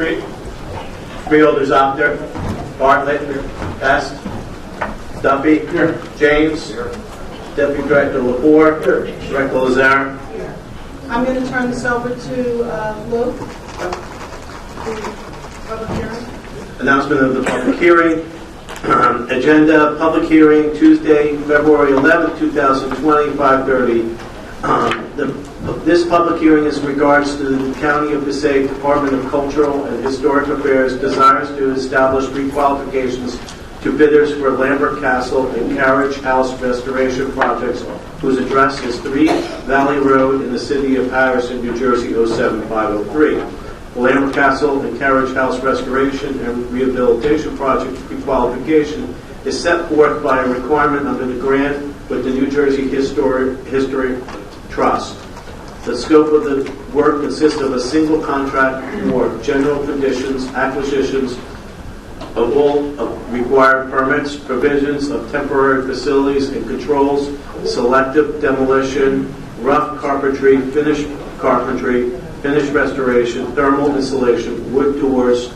Freeholders Opter, Bartlett, Best, Duffy, James, Deputy Director Lepore, Director Lazare. I'm going to turn this over to Luke. The public hearing. Announcement of the public hearing. Agenda, public hearing, Tuesday, February 11th, 2020, 5:30. This public hearing is in regards to the County of Passaic Department of Cultural and Historic Affairs desires to establish pre-qualifications to bidders for Lambert Castle and Carriage House restoration projects whose address is 3 Valley Road in the city of Harrison, New Jersey, 07503. The Lambert Castle and Carriage House restoration and rehabilitation project pre-qualification is set forth by a requirement under the grant with the New Jersey History Trust. The scope of the work consists of a single contract for general conditions, acquisitions of all required permits, provisions of temporary facilities and controls, selective demolition, rough carpentry, finished restoration, thermal insulation, wood doors,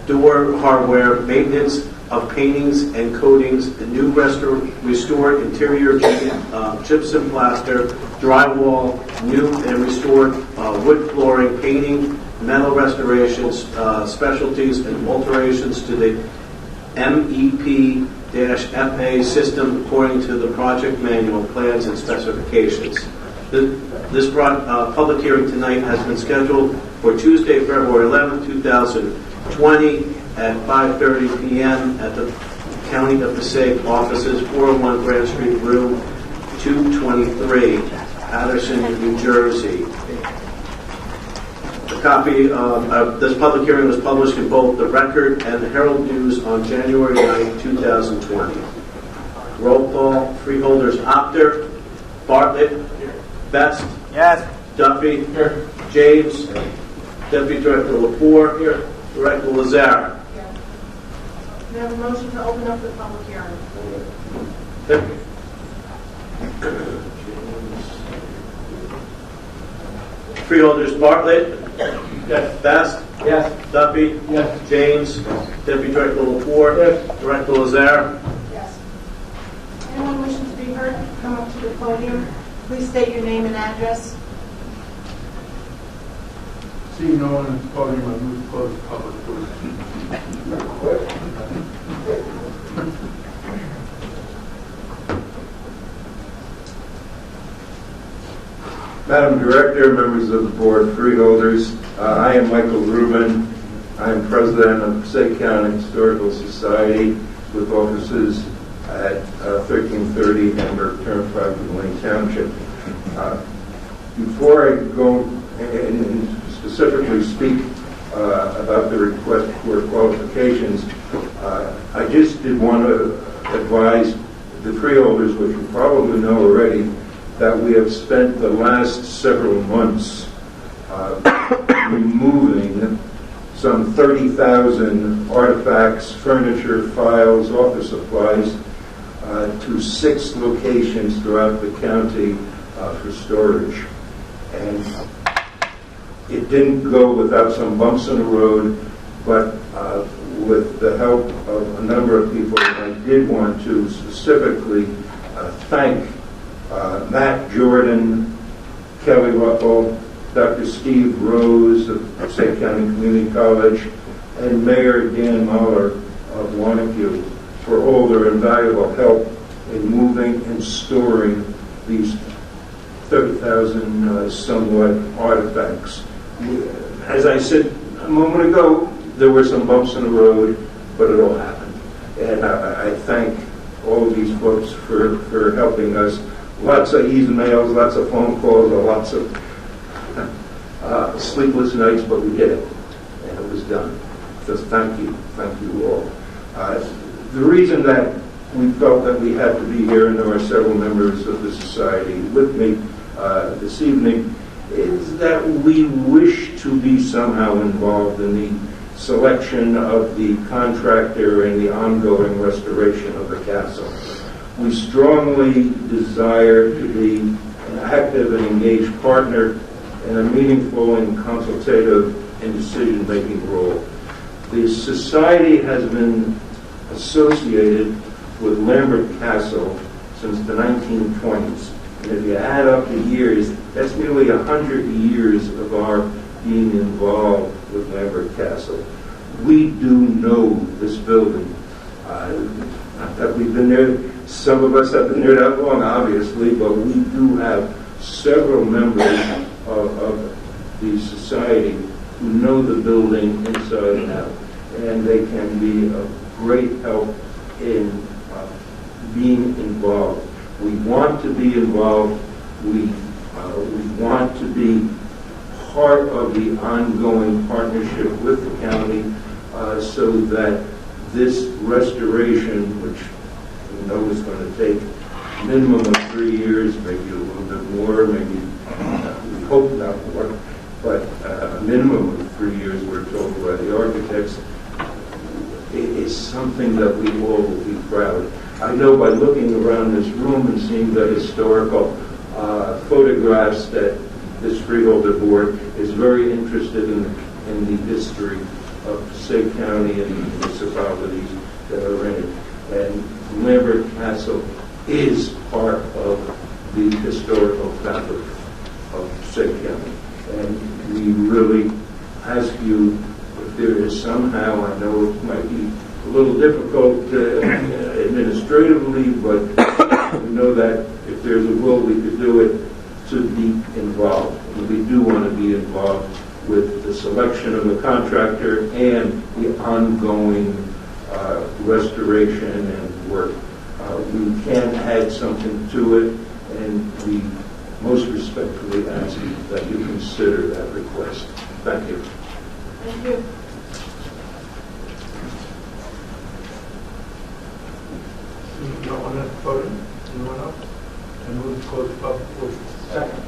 door hardware, maintenance of paintings and coatings, a new restored interior gypsum plaster, drywall, new and restored wood flooring, painting, metal restorations, specialties and alterations to the MEP-FA system according to the project manual, plans and specifications. This public hearing tonight has been scheduled for Tuesday, February 11, 2020 at 5:30 p.m. at the County of Passaic offices, 401 Grand Street, room 223, Patterson, New Jersey. A copy of this public hearing was published in both the Record and the Herald News on January 9, 2020. Roll call. Freeholders Opter, Bartlett, Best, Yes. Duffy, James, Deputy Director Lepore, Director Lazare. We have a motion to open up the public hearing. Freeholders Bartlett, Yes. Best, Yes. Duffy, Yes. James, Deputy Director Lepore, Director Lazare. Yes. Anyone wishing to be heard, come up to the podium. Please state your name and address. Seeing no one at the podium, I move to close the public portion. Madam Director, members of the board, freeholders, I am Michael Rubin. I am president of Passaic County Historical Society with offices at 1330 Hamburg Turnpike in Wayne Township. Before I go and specifically speak about the request for qualifications, I just did want to advise the freeholders, which you probably know already, that we have spent the last several months removing some 30,000 artifacts, furniture, files, office supplies to 6 locations throughout the county for storage. And it didn't go without some bumps in the road, but with the help of a number of people, I did want to specifically thank Matt Jordan, Kelly Ruppel, Dr. Steve Rose of Passaic County Community College, and Mayor Dan Muller of Wanacue for all their invaluable help in moving and storing these 30,000 somewhat artifacts. As I said a moment ago, there were some bumps in the road, but it all happened. And I thank all of these folks for helping us. Lots of emails, lots of phone calls, lots of sleepless nights, but we did it, and it was done. So thank you all. The reason that we felt that we had to be here, and there are several members of the society with me this evening, is that we wish to be somehow involved in the selection of the contractor and the ongoing restoration of the castle. We strongly desire to be an active and engaged partner and a meaningful and consultative and decision-making role. The society has been associated with Lambert Castle since the 1920s. And if you add up the years, that's nearly 100 years of our being involved with Lambert Castle. We do know this building. Not that we've been there, some of us have been there that long, obviously, but we do have several members of the society who know the building inside and out, and they can be of great help in being involved. We want to be involved. We want to be part of the ongoing partnership with the county so that this restoration, which we know is going to take a minimum of 3 years, maybe a little bit more, maybe we hope not more, but a minimum of 3 years, we're told by the architects, is something that we all will be proud of. I know by looking around this room and seeing the historical photographs that this freeholder board is very interested in the history of Passaic County and the municipalities that are in it. And Lambert Castle is part of the historical fabric of Passaic County. And we really ask you if there is somehow, I know it might be a little difficult administratively, but we know that if there's a will, we could do it, to be involved. And we do want to be involved with the selection of the contractor and the ongoing restoration and work. We can add something to it, and we most respectfully ask that you consider that request. Thank you. Thank you. No one has voted? Anyone else? I move to close the public portion. Second.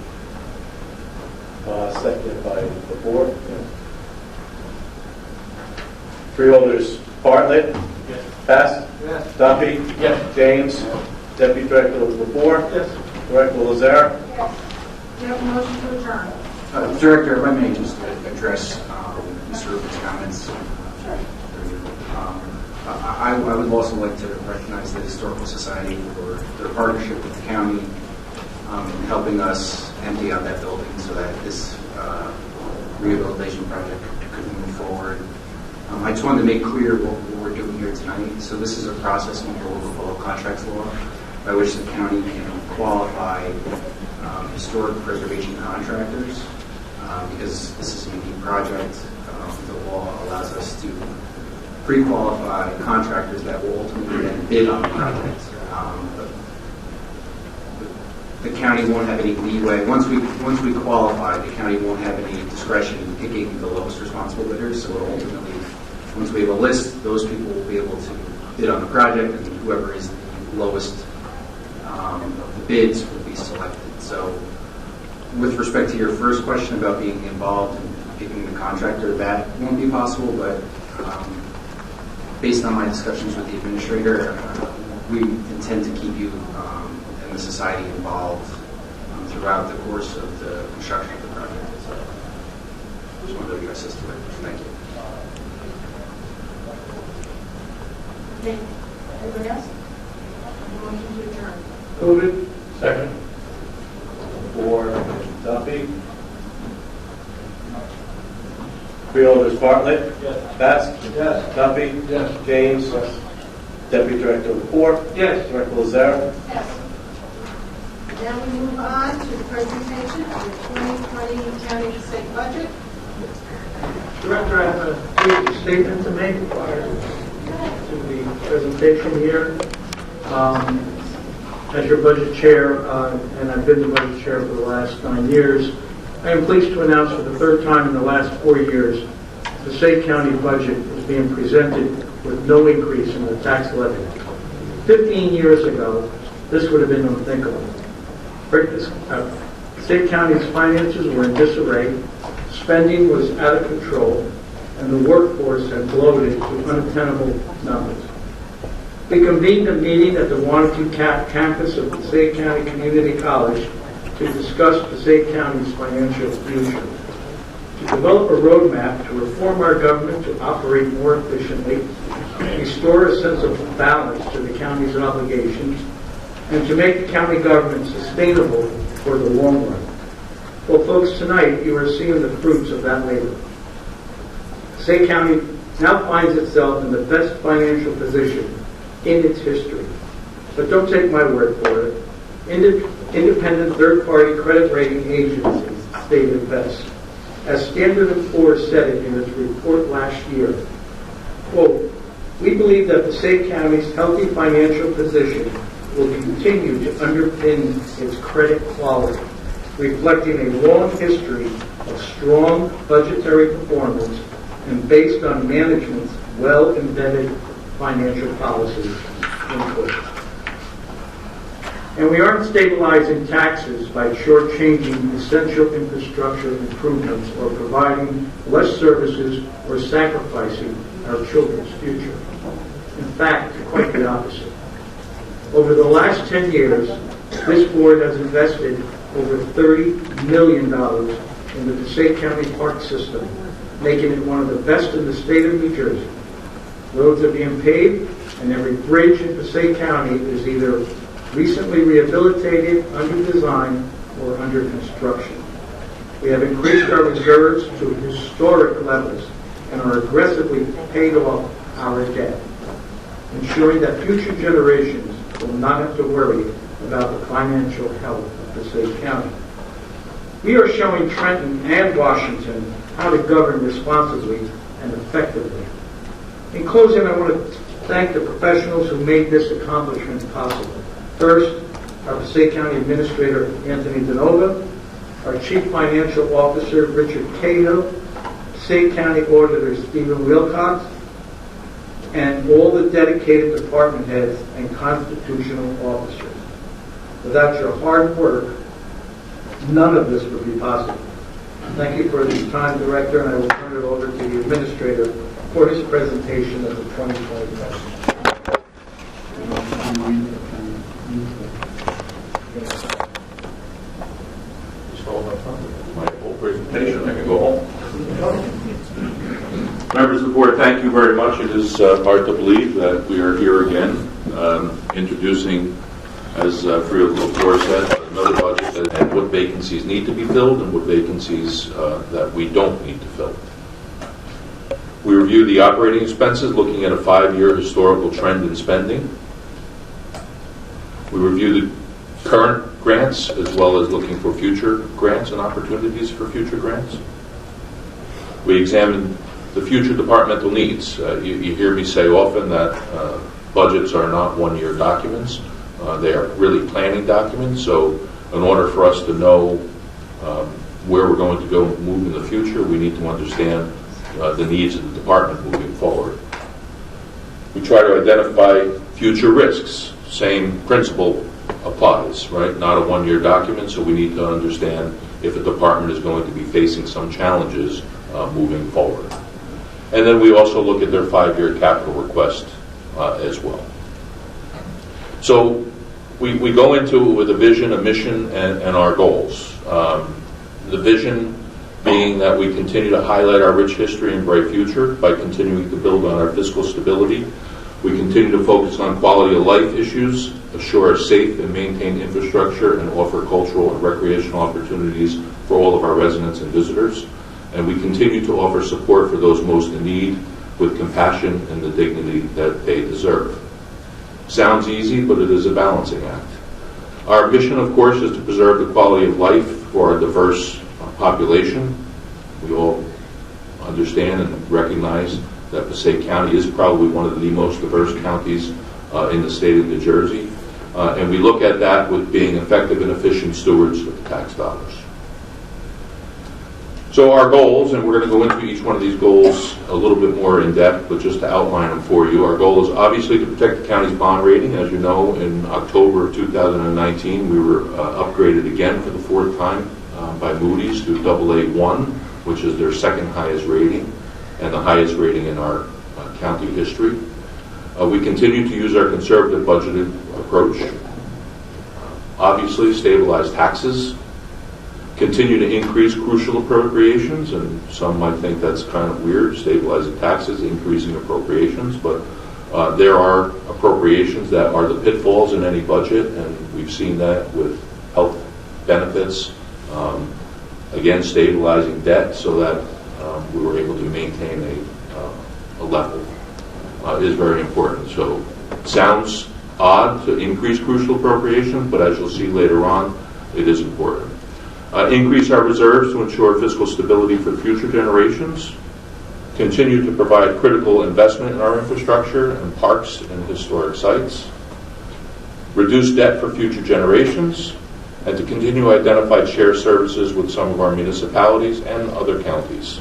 Seconded by the board. Freeholders Bartlett. Yes. Bass. Yes. Duffy. Yes. James. Deputy Director Lapore. Yes. Director Lazare. Do you have a motion to adjourn? Director, if I may just address Mr. Rubin's comments. I would also like to recognize the Historical Society for their partnership with the county in helping us empty out that building so that this rehabilitation project could move forward. I just wanted to make clear what we're doing here tonight. So this is a process under local public contracts law by which the county can qualify historic preservation contractors because this is a unique project. The law allows us to pre-qualify contractors that will ultimately then bid on the project. The county won't have any leeway. Once we qualify, the county won't have any discretion in picking the lowest responsible bidders. So ultimately, once we have a list, those people will be able to bid on the project, and whoever is the lowest of the bids will be selected. So with respect to your first question about being involved in picking the contractor, that won't be possible, but based on my discussions with the administrator, we intend to keep you and the society involved throughout the course of the construction of the project. So I just wanted to address this to it. Thank you. Okay. Anybody else? Motion to adjourn. Move it. Second. For Duffy. Freeholders Bartlett. Yes. Bass. Yes. Duffy. Yes. James. Yes. Deputy Director Lapore. Yes. Director Lazare. Yes. Now we move on to the presentation of the 2020 County State Budget. Director, I have a brief statement to make prior to the presentation here. As your budget chair, and I've been the budget chair for the last 9 years, I am pleased to announce for the third time in the last 4 years, the Passaic County budget is being presented with no increase in the tax levy. 15 years ago, this would have been unthinkable. Passaic County's finances were in disarray, spending was out of control, and the workforce had bloated to untenable numbers. We convened a meeting at the Wanacue campus of Passaic County Community College to discuss Passaic County's financial future, to develop a roadmap to reform our government to operate more efficiently, restore a sense of balance to the county's obligations, and to make the county government sustainable for the long run. Well, folks, tonight you are seeing the fruits of that labor. Passaic County now finds itself in the best financial position in its history. But don't take my word for it. Independent third-party credit rating agencies stated best. As Standard & Poor's said it in its report last year, quote, "We believe that Passaic County's healthy financial position will continue to underpin its credit quality, reflecting a long history of strong budgetary performance and based on management's well-embedded financial policies." End quote. And we aren't stabilizing taxes by shortchanging essential infrastructure improvements or providing less services or sacrificing our children's future. In fact, quite the opposite. Over the last 10 years, this board has invested over $30 million in the Passaic County Park system, making it one of the best in the state of New Jersey. Roads are being paved, and every bridge in Passaic County is either recently rehabilitated, under design, or under construction. We have increased our reserves to historic levels and are aggressively paid off our debt, ensuring that future generations will not have to worry about the financial health of Passaic County. We are showing Trenton and Washington how to govern responsibly and effectively. In closing, I want to thank the professionals who made this accomplishment possible. First, our Passaic County Administrator, Anthony DeNova, our Chief Financial Officer, Richard Cahill, Passaic County Auditor, Stephen Wilcox, and all the dedicated department heads and constitutional officers. Without your hard work, none of this would be possible. Thank you for this time, Director, and I will turn it over to the Administrator for his presentation of the 2020 budget. My whole presentation, I can go home. Members of the board, thank you very much. It is hard to believe that we are here again, introducing, as Freya Lepore said, another budget and what vacancies need to be filled and what vacancies that we don't need to fill. We review the operating expenses, looking at a 5-year historical trend in spending. We review the current grants as well as looking for future grants and opportunities for future grants. We examine the future departmental needs. You hear me say often that budgets are not one-year documents. They are really planning documents. So in order for us to know where we're going to go move in the future, we need to understand the needs of the department moving forward. We try to identify future risks. Same principle applies, right? Not a one-year document, so we need to understand if a department is going to be facing some challenges moving forward. And then we also look at their 5-year capital request as well. So we go into it with a vision, a mission, and our goals. The vision being that we continue to highlight our rich history and bright future by continuing to build on our fiscal stability. We continue to focus on quality of life issues, assure a safe and maintained infrastructure, and offer cultural and recreational opportunities for all of our residents and visitors. And we continue to offer support for those most in need with compassion and the dignity that they deserve. Sounds easy, but it is a balancing act. Our mission, of course, is to preserve the quality of life for a diverse population. We all understand and recognize that Passaic County is probably one of the most diverse counties in the state of New Jersey. And we look at that with being effective and efficient stewards of the tax dollars. So our goals, and we're going to go into each one of these goals a little bit more in depth, but just to outline them for you, our goal is obviously to protect the county's bond rating. As you know, in October of 2019, we were upgraded again for the 4th time by Moody's to AA1, which is their 2nd highest rating and the highest rating in our county history. We continue to use our conservative budgeted approach. obviously stabilize taxes, continue to increase crucial appropriations, and some might think that's kind of weird, stabilizing taxes, increasing appropriations, but there are appropriations that are the pitfalls in any budget, and we've seen that with health benefits, again, stabilizing debt so that we were able to maintain a level is very important. So it sounds odd to increase crucial appropriation, but as you'll see later on, it is important. Increase our reserves to ensure fiscal stability for future generations. Continue to provide critical investment in our infrastructure and parks and historic sites. Reduce debt for future generations. And to continue to identify shared services with some of our municipalities and other counties.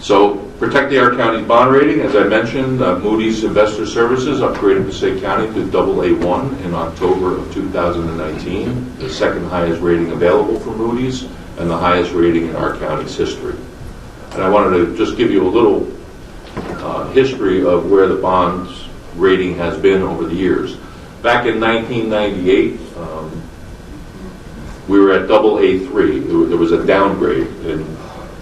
So, protect the Our County bond rating. As I mentioned, Moody's Investor Services upgraded Passaic County to AA1 in October of 2019, the second highest rating available for Moody's and the highest rating in our county's history. And I wanted to just give you a little history of where the bonds rating has been over the years. Back in 1998, we were at AA3. There was a downgrade. In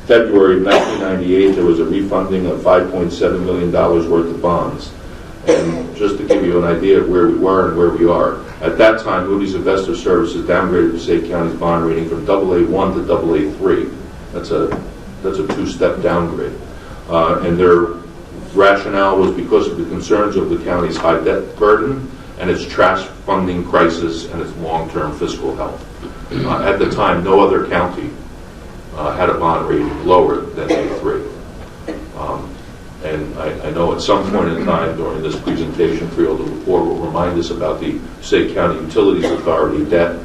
February of 1998, there was a refunding of $5.7 million worth of bonds. And just to give you an idea of where we were and where we are, at that time, Moody's Investor Services downgraded Passaic County's bond rating from AA1 to AA3. That's a two-step downgrade. And their rationale was because of the concerns of the county's high debt burden and its trash funding crisis and its long-term fiscal health. At the time, no other county had a bond rating lower than A3. And I know at some point in time during this presentation, Freeholder Report will remind us about the Passaic County Utilities Authority debt,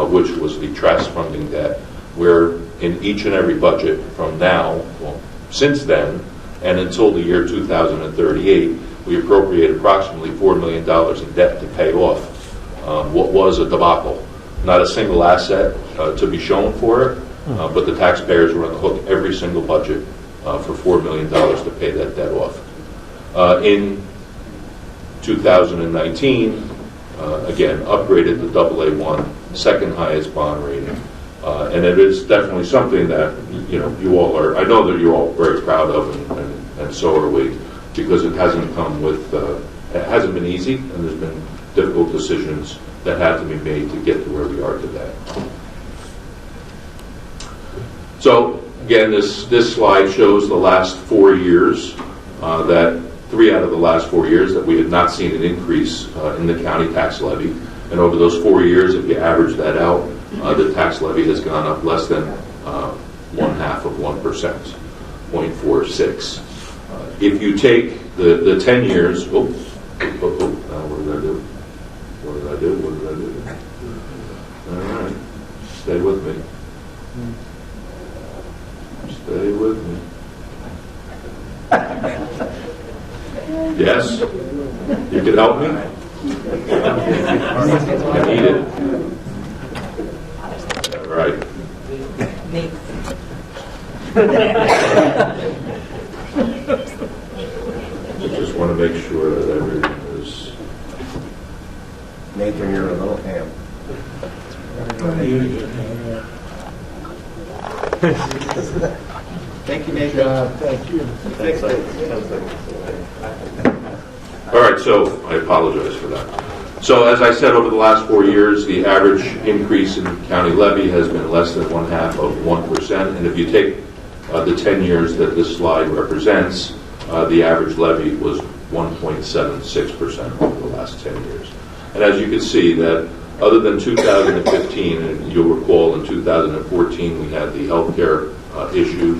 which was the trash funding debt, where in each and every budget from now, well, since then, and until the year 2038, we appropriate approximately $4 million in debt to pay off what was a debacle. Not a single asset to be shown for it, but the taxpayers were on the hook every single budget for $4 million to pay that debt off. In 2019, again, upgraded to AA1, second highest bond rating. And it is definitely something that, you all are, I know that you're all very proud of, and so are we, because it hasn't come with, it hasn't been easy, and there's been difficult decisions that had to be made to get to where we are today. So, again, this slide shows the last 4 years, that 3 out of the last 4 years that we have not seen an increase in the county tax levy. And over those 4 years, if you average that out, the tax levy has gone up less than 1/2 of 1%, 0.46. If you take the 10 years, now what did I do? What did I do? All right, stay with me. Stay with me. Yes? You can help me? I need it. All right. I just want to make sure that everything is... Nathan, you're a little ham. Thank you, Nathan. Thank you. All right, so I apologize for that. So as I said, over the last 4 years, the average increase in county levy has been less than 1/2 of 1%. And if you take the 10 years that this slide represents, the average levy was 1.76% over the last 10 years. And as you can see that other than 2015, and you'll recall in 2014 we had the healthcare issue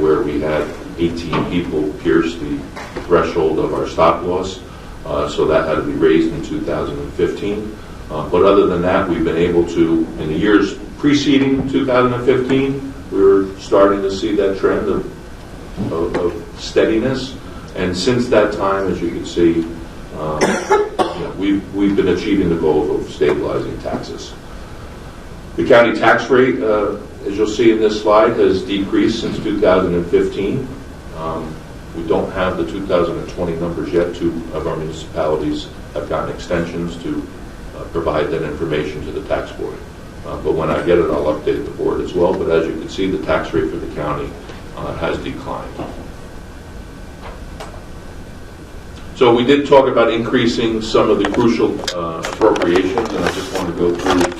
where we had 18 people pierce the threshold of our stop loss. So that had to be raised in 2015. But other than that, we've been able to, in the years preceding 2015, we were starting to see that trend of steadiness. And since that time, as you can see, we've been achieving the goal of stabilizing taxes. The county tax rate, as you'll see in this slide, has decreased since 2015. We don't have the 2020 numbers yet. 2 of our municipalities have gotten extensions to provide that information to the tax board. But when I get it, I'll update the board as well. But as you can see, the tax rate for the county has declined. So we did talk about increasing some of the crucial appropriations, and I just want to go through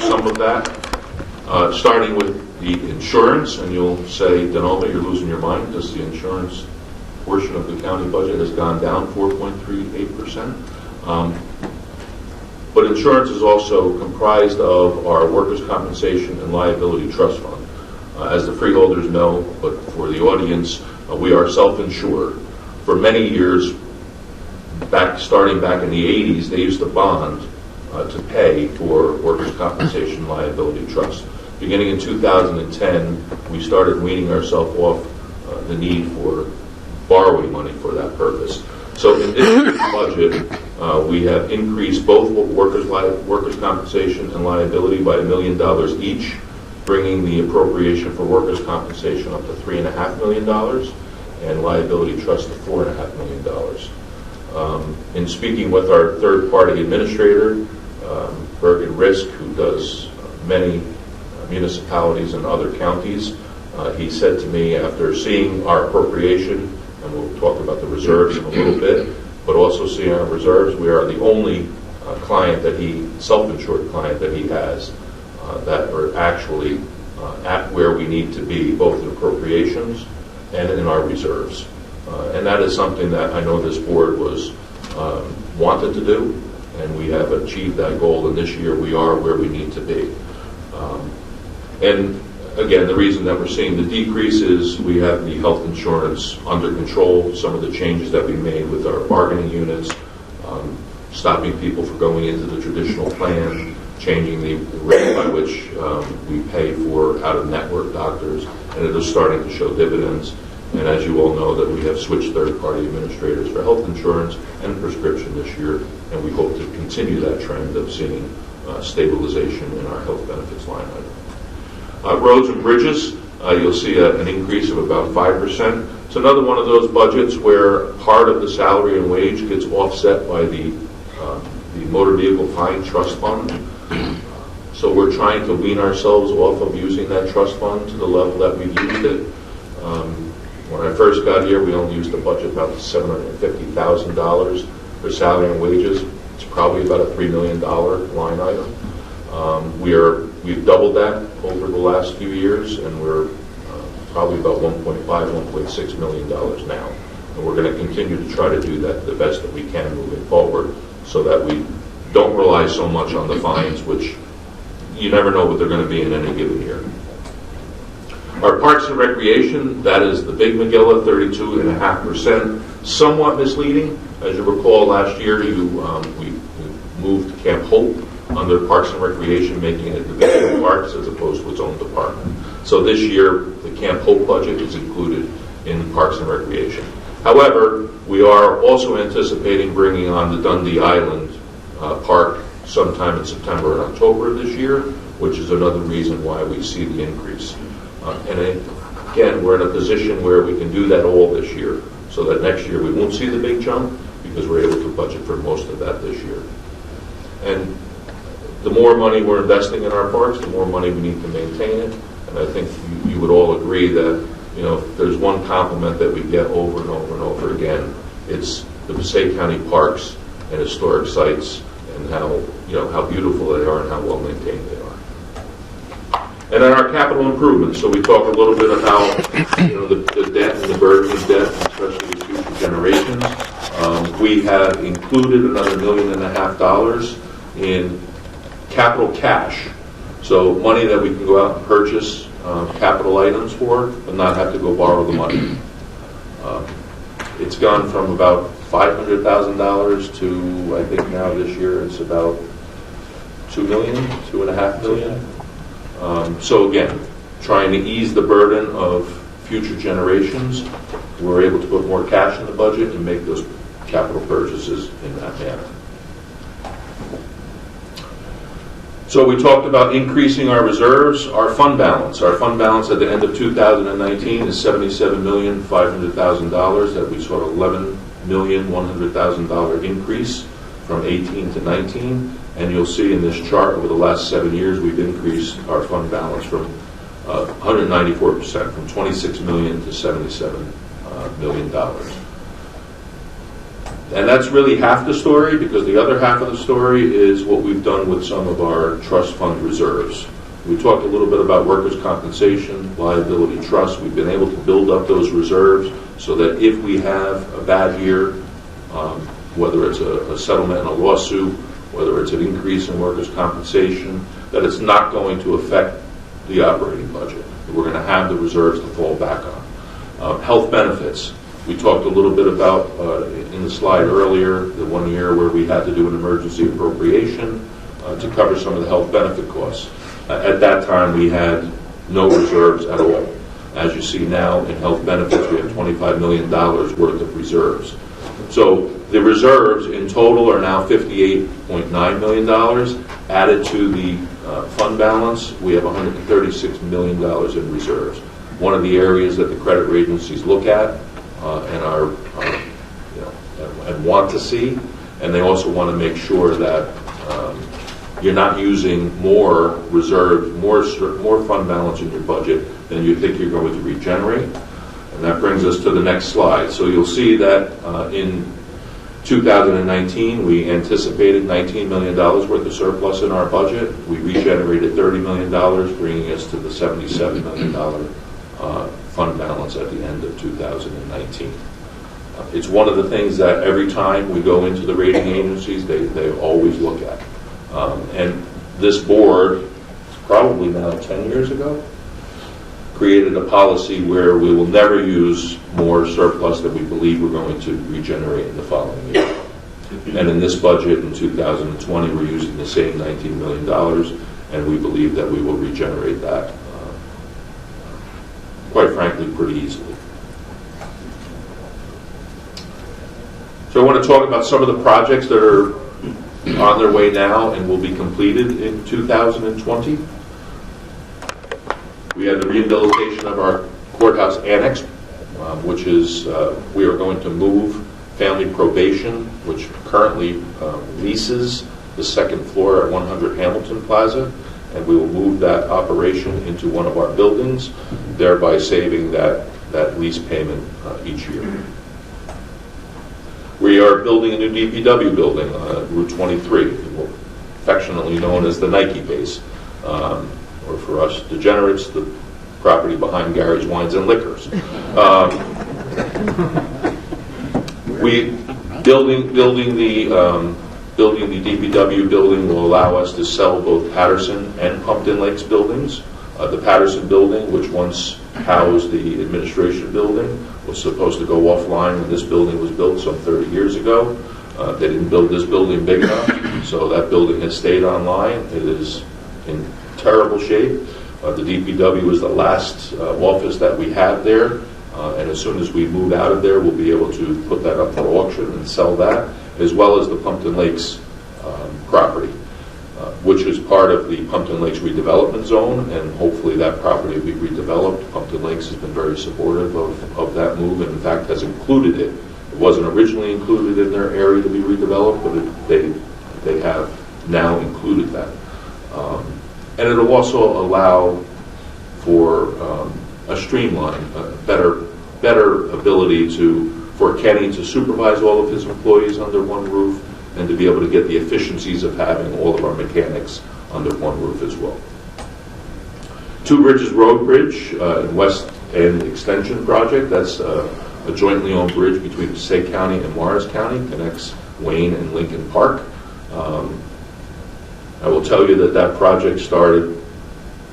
some of that. Starting with the insurance, and you'll say, Denoma, you're losing your mind because the insurance portion of the county budget has gone down 4.38%. But insurance is also comprised of our workers' compensation and liability trust fund. As the freeholders know, but for the audience, we are self-insured. For many years, starting back in the 80s, they used to bond to pay for workers' compensation liability trust. Beginning in 2010, we started weaning ourselves off the need for borrowing money for that purpose. So in this year's budget, we have increased both workers' compensation and liability by $1 million each, bringing the appropriation for workers' compensation up to $3.5 million and liability trust to $4.5 million. In speaking with our third-party administrator, Bergen Risk, who does many municipalities and other counties, he said to me after seeing our appropriation, and we'll talk about the reserves in a little bit, but also seeing our reserves, we are the only self-insured client that he has that are actually at where we need to be, both in appropriations and in our reserves. And that is something that I know this board was wanted to do, and we have achieved that goal, and this year we are where we need to be. And again, the reason that we're seeing the decrease is we have the health insurance under control, some of the changes that we made with our bargaining units, stopping people from going into the traditional plan, changing the rate by which we pay for out-of-network doctors, and it is starting to show dividends. And as you all know, that we have switched third-party administrators for health insurance and prescription this year, and we hope to continue that trend of seeing stabilization in our health benefits line item. Roads and bridges, you'll see an increase of about 5%. It's another one of those budgets where part of the salary and wage gets offset by the motor vehicle fine trust fund. So we're trying to wean ourselves off of using that trust fund to the level that we've used it. When I first got here, we only used to budget about $750,000 for salary and wages. It's probably about a $3 million line item. We've doubled that over the last few years, and we're probably about $1.6 million now. And we're going to continue to try to do that the best that we can moving forward, so that we don't rely so much on the fines, which you never know what they're going to be in any given year. Our Parks and Recreation, that is the big Megillah, 32.5%, somewhat misleading. As you recall, last year we moved Camp Hope under Parks and Recreation, making it a division of parks as opposed to its own department. So this year, the Camp Hope budget is included in Parks and Recreation. However, we are also anticipating bringing on the Dundee Island Park sometime in September and October of this year, which is another reason why we see the increase. And again, we're in a position where we can do that all this year, so that next year we won't see the big jump because we're able to budget for most of that this year. And the more money we're investing in our parks, the more money we need to maintain it. And I think you would all agree that, if there's one compliment that we get over and over and over again, it's the Passaic County parks and historic sites and how beautiful they are and how well maintained they are. And then our capital improvements. So we talk a little bit about the debt and the burden of debt, especially with future generations. We have included another $1.5 million in capital cash. So money that we can go out and purchase capital items for, but not have to go borrow the money. It's gone from about $500,000 to, I think now this year it's about $2 million, $2.5 million. So again, trying to ease the burden of future generations, we're able to put more cash in the budget and make those capital purchases in that manner. So we talked about increasing our reserves, our fund balance. Our fund balance at the end of 2019 is $77,500,000. That we saw $11,100,000 increase from 18 to 19. And you'll see in this chart over the last 7 years, we've increased our fund balance from 194%, from $26 million to $77 million. And that's really half the story, because the other half of the story is what we've done with some of our trust fund reserves. We talked a little bit about workers' compensation, liability trust. We've been able to build up those reserves so that if we have a bad year, whether it's a settlement in a lawsuit, whether it's an increase in workers' compensation, that it's not going to affect the operating budget. We're going to have the reserves to fall back on. Health benefits. We talked a little bit about, in the slide earlier, the 1 year where we had to do an emergency appropriation to cover some of the health benefit costs. At that time, we had no reserves at all. As you see now, in health benefits, we have $25 million worth of reserves. So the reserves in total are now $58.9 million. Added to the fund balance, we have $136 million in reserves. One of the areas that the credit agencies look at and want to see, and they also want to make sure that you're not using more reserves, more fund balance in your budget than you think you're going to regenerate. And that brings us to the next slide. So you'll see that in 2019, we anticipated $19 million worth of surplus in our budget. We regenerated $30 million, bringing us to the $77 million fund balance at the end of 2019. It's one of the things that every time we go into the rating agencies, they always look at. And this board, probably now 10 years ago, created a policy where we will never use more surplus than we believe we're going to regenerate in the following year. And in this budget in 2020, we're using the same $19 million, and we believe that we will regenerate that, quite frankly, pretty easily. So I want to talk about some of the projects that are on their way now and will be completed in 2020. We had the rehabilitation of our courthouse annex, which is, we are going to move family probation, which currently leases the second floor at 100 Hamilton Plaza, and we will move that operation into one of our buildings, thereby saving that lease payment each year. We are building a new DPW building on Route 23, affectionately known as the Nike base. Or for us degenerates, the property behind Gary's Wines and Liquors. Building the DPW building will allow us to sell both Patterson and Pumpkin Lakes buildings. The Patterson building, which once housed the administration building, was supposed to go offline when this building was built some 30 years ago. They didn't build this building big enough, so that building has stayed online. It is in terrible shape. The DPW is the last office that we have there, and as soon as we move out of there, we'll be able to put that up for auction and sell that, as well as the Pumpkin Lakes property, which is part of the Pumpkin Lakes redevelopment zone, and hopefully that property will be redeveloped. Pumpkin Lakes has been very supportive of that move, and in fact has included it. It wasn't originally included in their area to be redeveloped, but they have now included that. And it'll also allow for a streamline, a better ability for Kenny to supervise all of his employees under one roof, and to be able to get the efficiencies of having all of our mechanics under one roof as well. Two Bridges Road Bridge in West End Extension Project. That's a jointly owned bridge between Passaic County and Morris County, connects Wayne and Lincoln Park. I will tell you that project started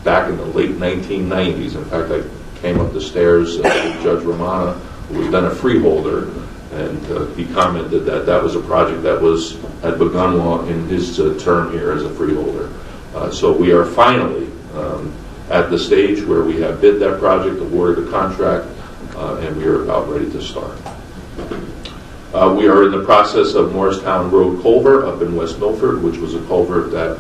back in the late 1990s. In fact, I came up the stairs with Judge Romana, who was then a freeholder, and he commented that was a project that had begun in his term here as a freeholder. So we are finally at the stage where we have bid that project, awarded a contract, and we are about ready to start. We are in the process of Morristown Road culvert up in West Milford, which was a culvert that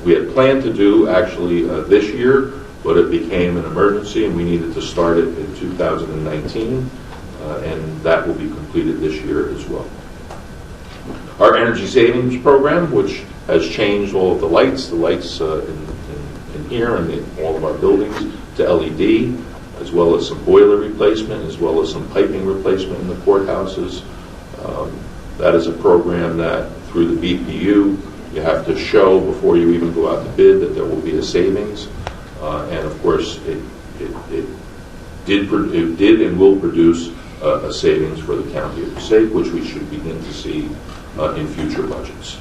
we had planned to do actually this year, but it became an emergency and we needed to start it in 2019, and that will be completed this year as well. Our energy savings program, which has changed all of the lights in here and in all of our buildings to LED, as well as some boiler replacement, as well as some piping replacement in the courthouses. That is a program that through the BPU, you have to show before you even go out to bid that there will be a savings. And of course, it did and will produce a savings for the county of Passaic, which we should begin to see in future budgets.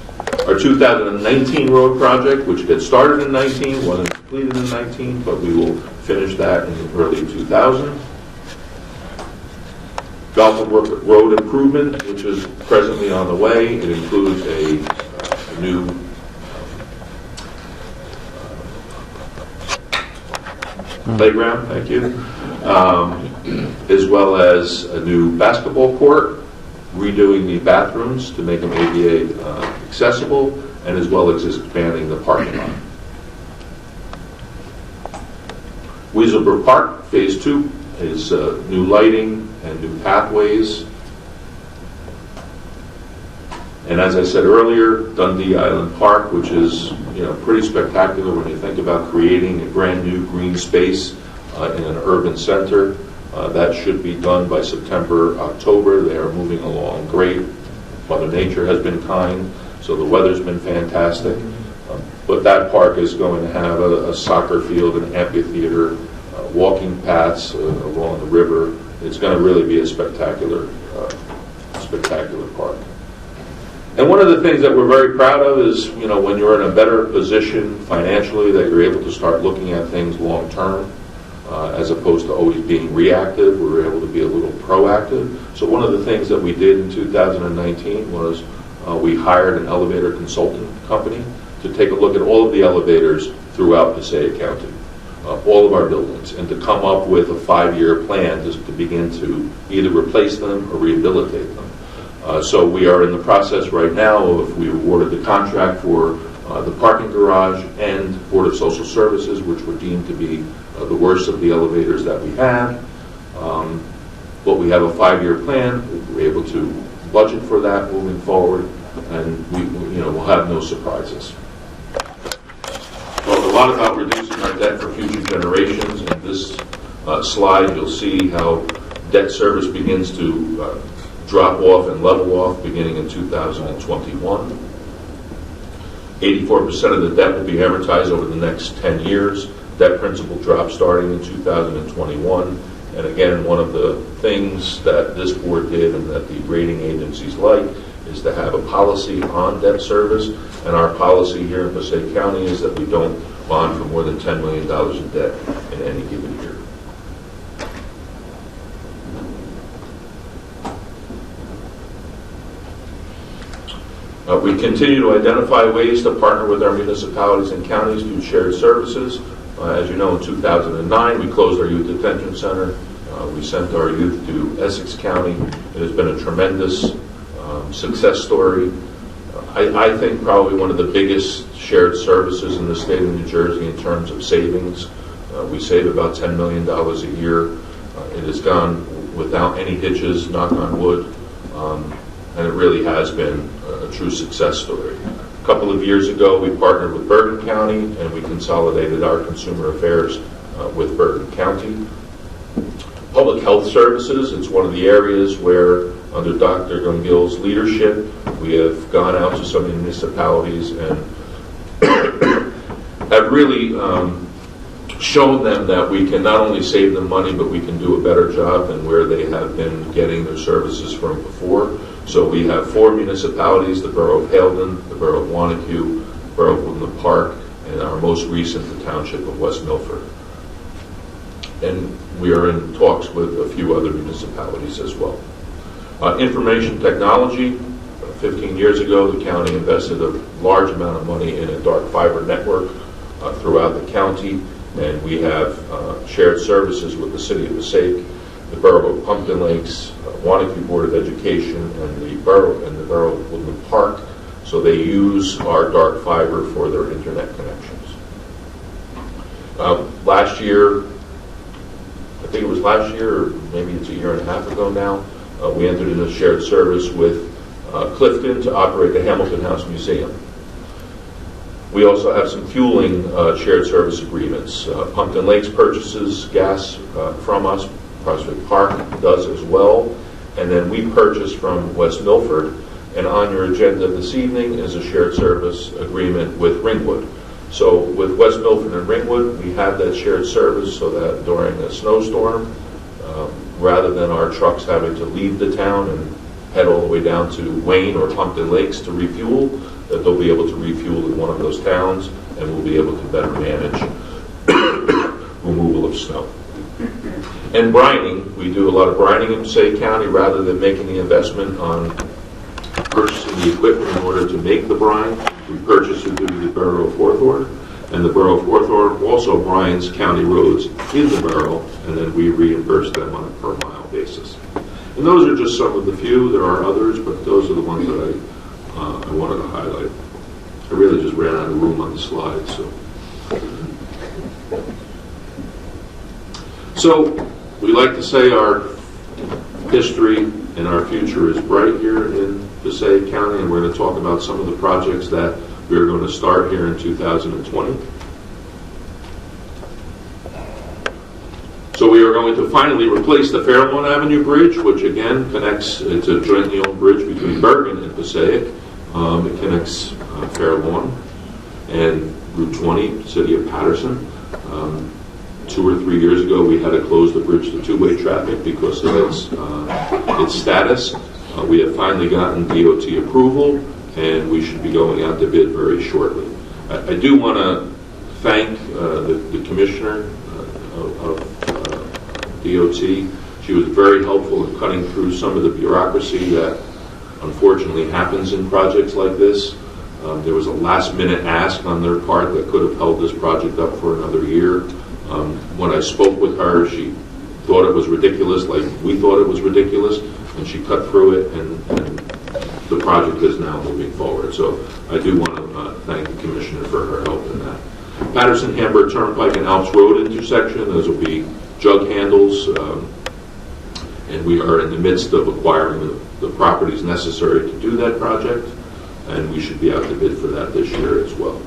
Our 2019 road project, which gets started in 19, wasn't completed in 19, but we will finish that in early 2000. Golf Road improvement, which is presently on the way. It includes a new playground, thank you, as well as a new basketball court, redoing the bathrooms to make them ADA accessible, and as well as expanding the parking lot. Weaselbrook Park, Phase 2, is new lighting and new pathways. And as I said earlier, Dundee Island Park, which is pretty spectacular when you think about creating a brand new green space in an urban center. That should be done by September, October. They are moving along great. Mother Nature has been kind, so the weather's been fantastic. But that park is going to have a soccer field, an amphitheater, walking paths along the river. It's going to really be a spectacular park. And one of the things that we're very proud of is, when you're in a better position financially, that you're able to start looking at things long term, as opposed to always being reactive. We were able to be a little proactive. So one of the things that we did in 2019 was we hired an elevator consultant company to take a look at all of the elevators throughout Passaic County, all of our buildings, and to come up with a 5-year plan just to begin to either replace them or rehabilitate them. So we are in the process right now of, we awarded the contract for the parking garage and Board of Social Services, which were deemed to be the worst of the elevators that we have. But we have a 5-year plan. We're able to budget for that moving forward, and we'll have no surprises. Talk a lot about reducing our debt for future generations. In this slide, you'll see how debt service begins to drop off and level off beginning in 2021. 84% of the debt will be amortized over the next 10 years. Debt principal drops starting in 2021. And again, one of the things that this board did and that the rating agencies like is to have a policy on debt service. And our policy here in Passaic County is that we don't bond for more than $10 million in debt in any given year. We continue to identify ways to partner with our municipalities and counties through shared services. As you know, in 2009, we closed our youth detention center. We sent our youth to Essex County. It has been a tremendous success story. I think probably one of the biggest shared services in the state of New Jersey in terms of savings. We save about $10 million a year. It has gone without any hitches, knock on wood, and it really has been a true success story. A couple of years ago, we partnered with Bergen County, and we consolidated our consumer affairs with Bergen County. Public health services, it's one of the areas where, under Dr. Gungil's leadership, we have gone out to some municipalities and have really shown them that we can not only save them money, but we can do a better job than where they have been getting their services from before. So we have 4 municipalities, the Borough of Haledon, the Borough of Wanacue, the Borough of Woodland Park, and our most recent, the Township of West Milford. And we are in talks with a few other municipalities as well. Information technology. 15 years ago, the county invested a large amount of money in a dark fiber network throughout the county, and we have shared services with the City of Passaic, the Borough of Pumpkin Lakes, Wanacue Board of Education, and the Borough of Woodland Park, So they use our dark fiber for their internet connections. Last year, I think it was last year, or maybe it's a year and a half ago now, we entered into a shared service with Clifton to operate the Hamilton House Museum. We also have some fueling shared service agreements. Pumpkin Lakes purchases gas from us. Prospect Park does as well. And then we purchase from West Milford. And on your agenda this evening is a shared service agreement with Ringwood. So with West Milford and Ringwood, we have that shared service so that during a snowstorm, rather than our trucks having to leave the town and head all the way down to Wayne or Pumpkin Lakes to refuel, that they'll be able to refuel in one of those towns, and we'll be able to better manage removal of snow. And brining, we do a lot of brining in Passaic County rather than making the investment on purchasing the equipment in order to make the brine. We purchase it through the Borough of Hawthorne, and the Borough of Hawthorne also brines county roads in the borough, and then we reimburse them on a per mile basis. And those are just some of the few. There are others, but those are the ones that I wanted to highlight. I really just ran out of room on the slide, so we like to say our history and our future is bright here in Passaic County, and we're going to talk about some of the projects that we're going to start here in 2020. So we are going to finally replace the Fairlawn Avenue Bridge, which again connects, it's a jointly owned bridge between Bergen and Passaic. It connects Fairlawn and Route 20, City of Patterson. 2 or 3 years ago, we had to close the bridge to two-way traffic because of its status. We have finally gotten DOT approval, and we should be going out to bid very shortly. I do want to thank the commissioner of DOT. She was very helpful in cutting through some of the bureaucracy that unfortunately happens in projects like this. There was a last-minute ask on their part that could have held this project up for another year. When I spoke with her, she thought it was ridiculous, like we thought it was ridiculous, and she cut through it, and the project is now moving forward. So I do want to thank the Commissioner for her help in that. Patterson-Hamburg Turnpike and Alps Road intersection, those will be jug handles, and we are in the midst of acquiring the properties necessary to do that project, and we should be out to bid for that this year as well.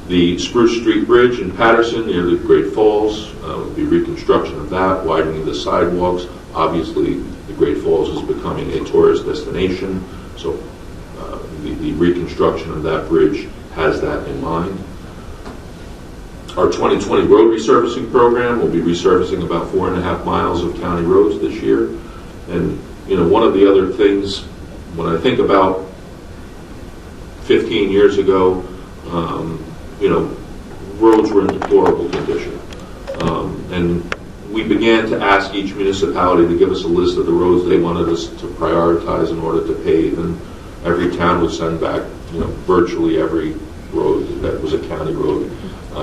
The Spruce Street Bridge in Patterson near the Great Falls will be reconstruction of that, widening the sidewalks. Obviously, the Great Falls is becoming a tourist destination, so the reconstruction of that bridge has that in mind. Our 2020 road resurfacing program will be resurfacing about 4.5 miles of county roads this year. And, you know, one of the other things, when I think about 15 years ago, you know, roads were in deplorable condition. And we began to ask each municipality to give us a list of the roads they wanted us to prioritize in order to pave, and every town would send back, you know, virtually every road that was a county road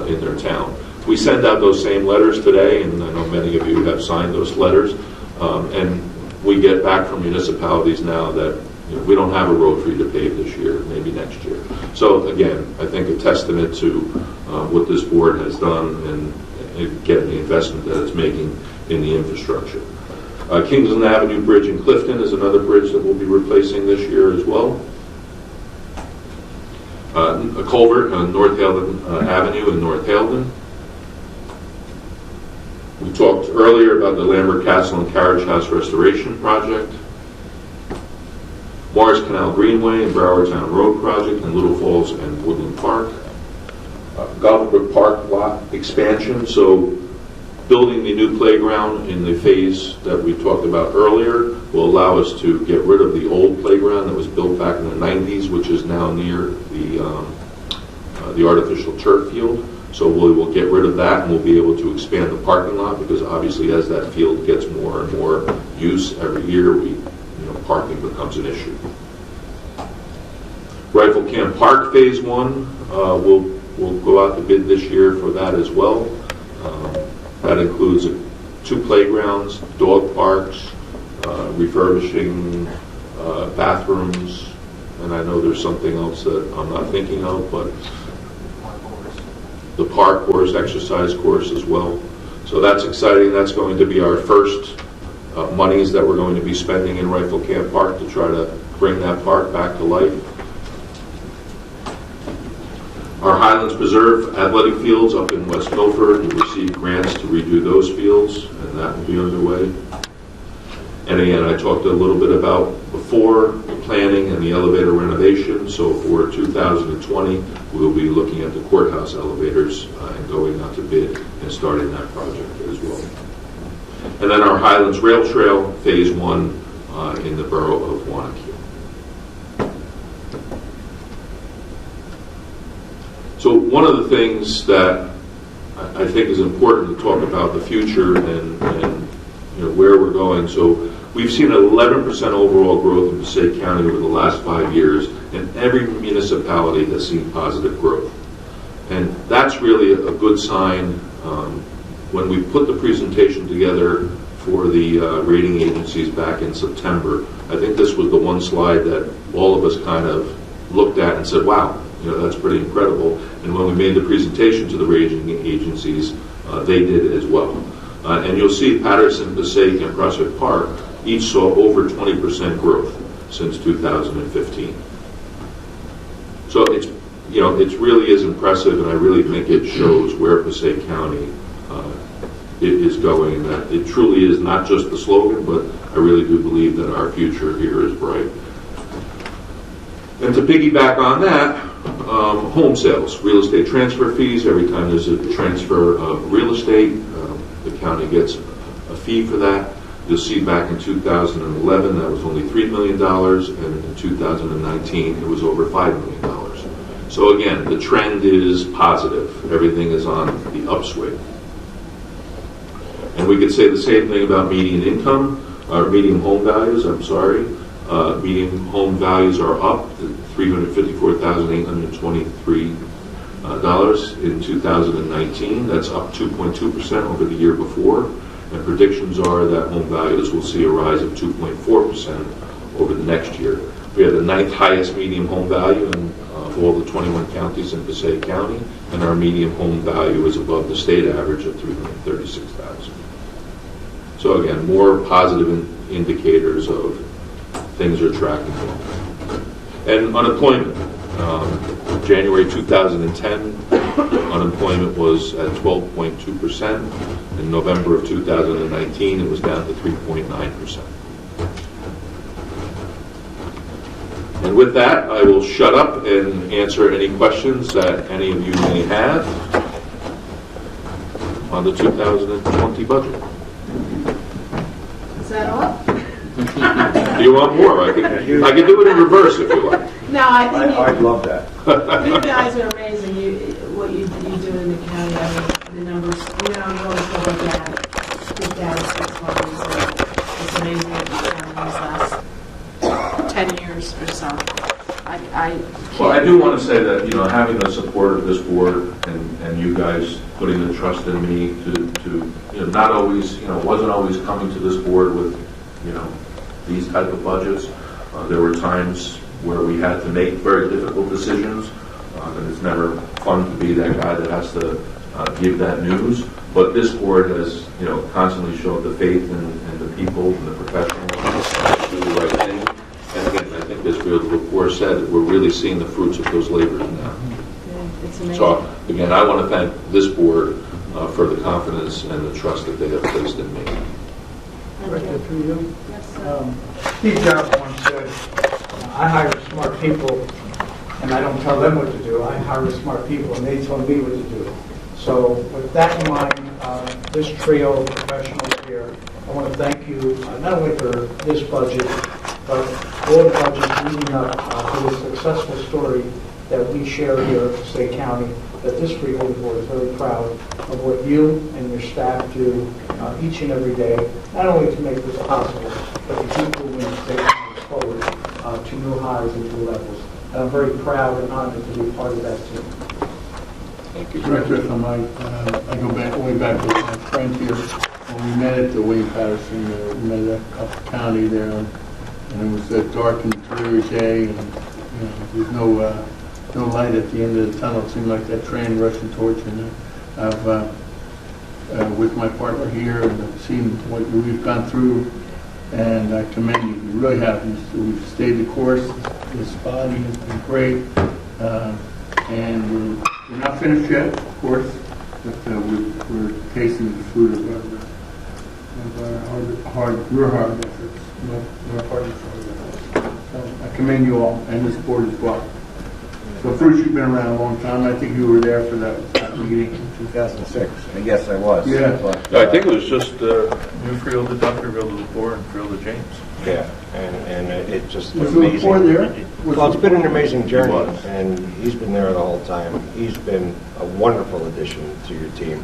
in their town. We send out those same letters today, and I know many of you have signed those letters, and we get back from municipalities now that, you know, we don't have a road for you to pave this year, maybe next year. So again, I think a testament to what this board has done and getting the investment that it's making in the infrastructure. Kingsland Avenue Bridge in Clifton is another bridge that we'll be replacing this year as well. A culvert on North Haledon Avenue in North Haledon. We talked earlier about the Lambert Castle and Carriage House Restoration Project. Morris Canal Greenway and Browertown Road Project in Little Falls and Woodland Park. Gulfbrook Park lot expansion, so building the new playground in the phase that we talked about earlier will allow us to get rid of the old playground that was built back in the 90s, which is now near the artificial turf field. So we will get rid of that, and we'll be able to expand the parking lot, because obviously as that field gets more and more use every year, parking becomes an issue. Rifle Camp Park Phase 1 will go out to bid this year for that as well. That includes 2 playgrounds, dog parks, refurbishing bathrooms, and I know there's something else that I'm not thinking of, but the park course, exercise course as well. So that's exciting. That's going to be our first monies that we're going to be spending in Rifle Camp Park to try to bring that park back to life. Our Highlands Preserve athletic fields up in West Milford will receive grants to redo those fields, and that will be underway. And again, I talked a little bit about before the planning and the elevator renovation. So for 2020, we'll be looking at the courthouse elevators and going out to bid and starting that project as well. And then our Highlands Rail Trail, Phase 1 in the borough of Wanakee. So one of the things that I think is important to talk about the future and where we're going. So we've seen an 11% overall growth in Passaic County over the last 5 years, and every municipality has seen positive growth. And that's really a good sign. When we put the presentation together for the rating agencies back in September, I think this was the one slide that all of us kind of looked at and said, wow, that's pretty incredible. And when we made the presentation to the rating agencies, they did as well. And you'll see Patterson, Passaic, and Prospect Park each saw over 20% growth since 2015. So it really is impressive, and I really think it shows where Passaic County is going, and that it truly is not just the slogan, but I really do believe that our future here is bright. And to piggyback on that, home sales, real estate transfer fees. Every time there's a transfer of real estate, the county gets a fee for that. You'll see back in 2011 that was only $3 million, and in 2019 it was over $5 million. So again, the trend is positive. Everything is on the upswing. And we could say the same thing about median income, or median home values, I'm sorry. Median home values are up to $354,823 in 2019. That's up 2.2% over the year before. And predictions are that home values will see a rise of 2.4% over the next year. We have the 9th highest median home value in all the 21 counties in Passaic County, and our median home value is above the state average of $336,000. So again, more positive indicators of things are tracking well. And unemployment. January 2010, unemployment was at 12.2%. In November of 2019, it was down to 3.9%. And with that, I will shut up and answer any questions that any of you may have on the 2020 budget. Is that all? Do you want more? I can do it in reverse if you like. No, I think I'd love that. you guys are amazing. What you do in the county, I mean, the numbers, you always go look at it. Big data, 6 months. It's amazing what you've done in these last 10 years or so. Well, I do want to say that, having the support of this board and you guys putting the trust in me to not always, wasn't always coming to this board with, these type of budgets. There were times where we had to make very difficult decisions, and it's never fun to be that guy that has to give that news. But this board has, constantly shown the faith in the people and the professionals to do the right thing. And again, I think as the report said, we're really seeing the fruits of those labors now. Yeah, it's amazing. So again, I want to thank this board for the confidence and the trust that they have placed in me. Right there through you. Yes, sir. Steve Jobs once said, I hire smart people and I don't tell them what to do. I hire smart people and they tell me what to do. So with that in mind, this trio of professionals here, I want to thank you not only for this budget, but all the budgets leading up to the successful story that we share here at Passaic County, that this Freehold Board is very proud of what you and your staff do each and every day, not only to make this possible, but to keep moving Passaic County forward to new highs and new levels. And I'm very proud and honored to be part of that team. Thank you. Director, if I might, I go back way back with my friend here. When we met at the Wayne Patterson, we met at County there, and it was a dark and dreary day, and there's no light at the end of the tunnel. It seemed like that train rushing towards you. And I've, with my partner here, and I've seen what we've gone through, and I commend you. You really have. We've stayed the course. This body has been great, and we're not finished yet, of course, but we're tasting the fruit of your hard efforts. Your hard efforts. So I commend you all, and this board as well. So Bruce, you've been around a long time. I think you were there for that meeting. 2006. Yes, I was. Yeah. But, I think it was just Newfield to Dunkerville to LaPorte and Field to James. Yeah, and it just Was amazing. LaPorte there? Well, it's been an amazing journey, It was. and he's been there the whole time. He's been a wonderful addition to your team.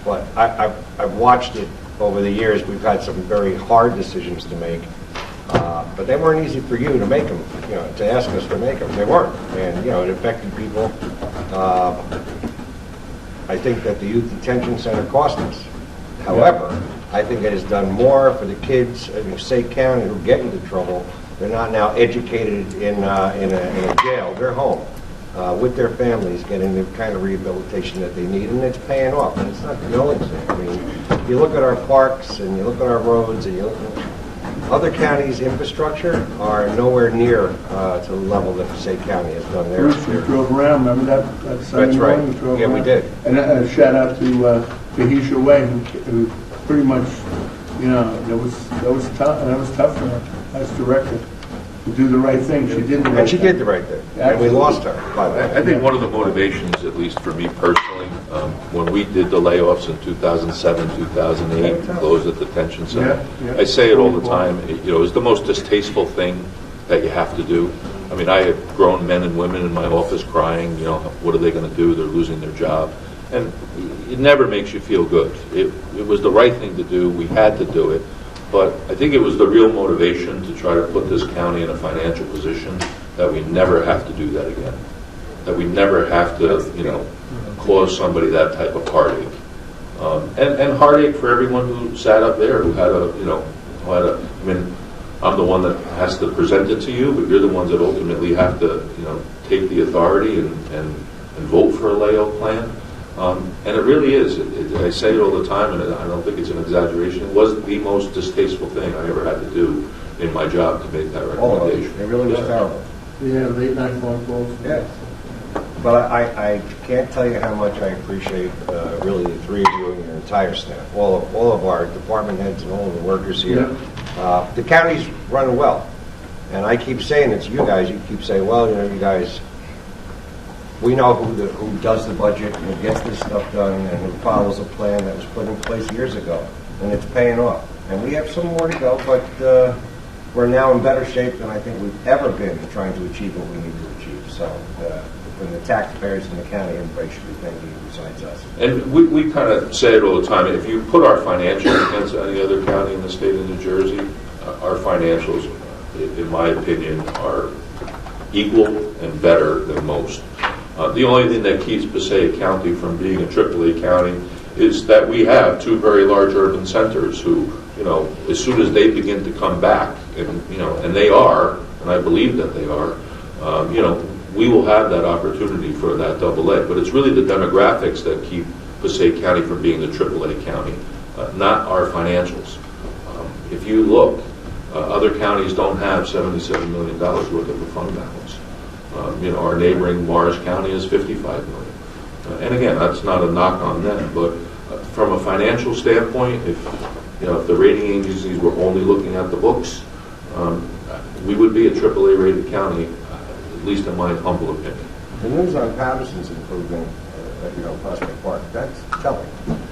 But I've watched it over the years. We've had some very hard decisions to make, but they weren't easy for you to make them, to ask us to make them. They weren't, and, it affected people. I think that the Youth Detention Center cost us. However, I think it has done more for the kids in Passaic County who get into trouble. They're not now educated in a jail. They're home with their families, getting the kind of rehabilitation that they need, and it's paying off. And it's not no exam. I mean, if you look at our parks and you look at our roads and you look at other counties' infrastructure are nowhere near to the level that Passaic County has done theirs. Bruce, we drove around. Remember that Sunday That's right. morning? Drove Yeah, we around? did. And a shout out to Fahisha Way, who pretty much, that was tough. That was tough for her as director to do the right thing. She did the right And she thing. did the right thing. And we Absolutely. lost her, by the way. I think one of the motivations, at least for me personally, when we did the layoffs in 2007, 2008, closed the detention center, Yeah, yeah. I say it all the time, it's the most distasteful thing that you have to do. I mean, I have grown men and women in my office crying, what are they going to do? They're losing their job. And it never makes you feel good. It was the right thing to do. We had to do it. But I think it was the real motivation to try to put this county in a financial position that we never have to do that again. That we never have to, cause somebody that type of heartache. And heartache for everyone who sat up there, who had I'm the one that has to present it to you, but you're the ones that ultimately have to, take the authority and vote for a layoff plan. And it really is. I say it all the time, and I don't think it's an exaggeration. It was the most distasteful thing I ever had to do in my job to make that All of it. recommendation. It really was terrible. Yeah, late night phone calls. Yeah. But I can't tell you how much I appreciate really the three of you and your entire staff, all of our department heads and all of the workers here. The county's running well. And I keep saying it to you guys. You keep saying, well, you guys, we know who does the budget and who gets this stuff done and who follows a plan that was put in place years ago. And it's paying off. And we have some more to go, but we're now in better shape than I think we've ever been trying to achieve what we need to achieve. So from the taxpayers in the county, everybody should be thanking you besides us. And we kind of say it all the time. If you put our financials against any other county in the state of New Jersey, our financials, in my opinion, are equal and better than most. The only thing that keeps Passaic County from being a AAA county is that we have two very large urban centers who, as soon as they begin to come back, and they are, and I believe that they are, we will have that opportunity for that AA. But it's really the demographics that keep Passaic County from being the AAA county, not our financials. If you look, other counties don't have $77 million worth of a fund balance. Our neighboring Morris County is $55 million. And again, that's not a knock on them, but from a financial standpoint, if the rating agencies were only looking at the books, we would be a AAA rated county, at least in my humble opinion. The news on Patterson's improvement at Prospect Park, that's telling,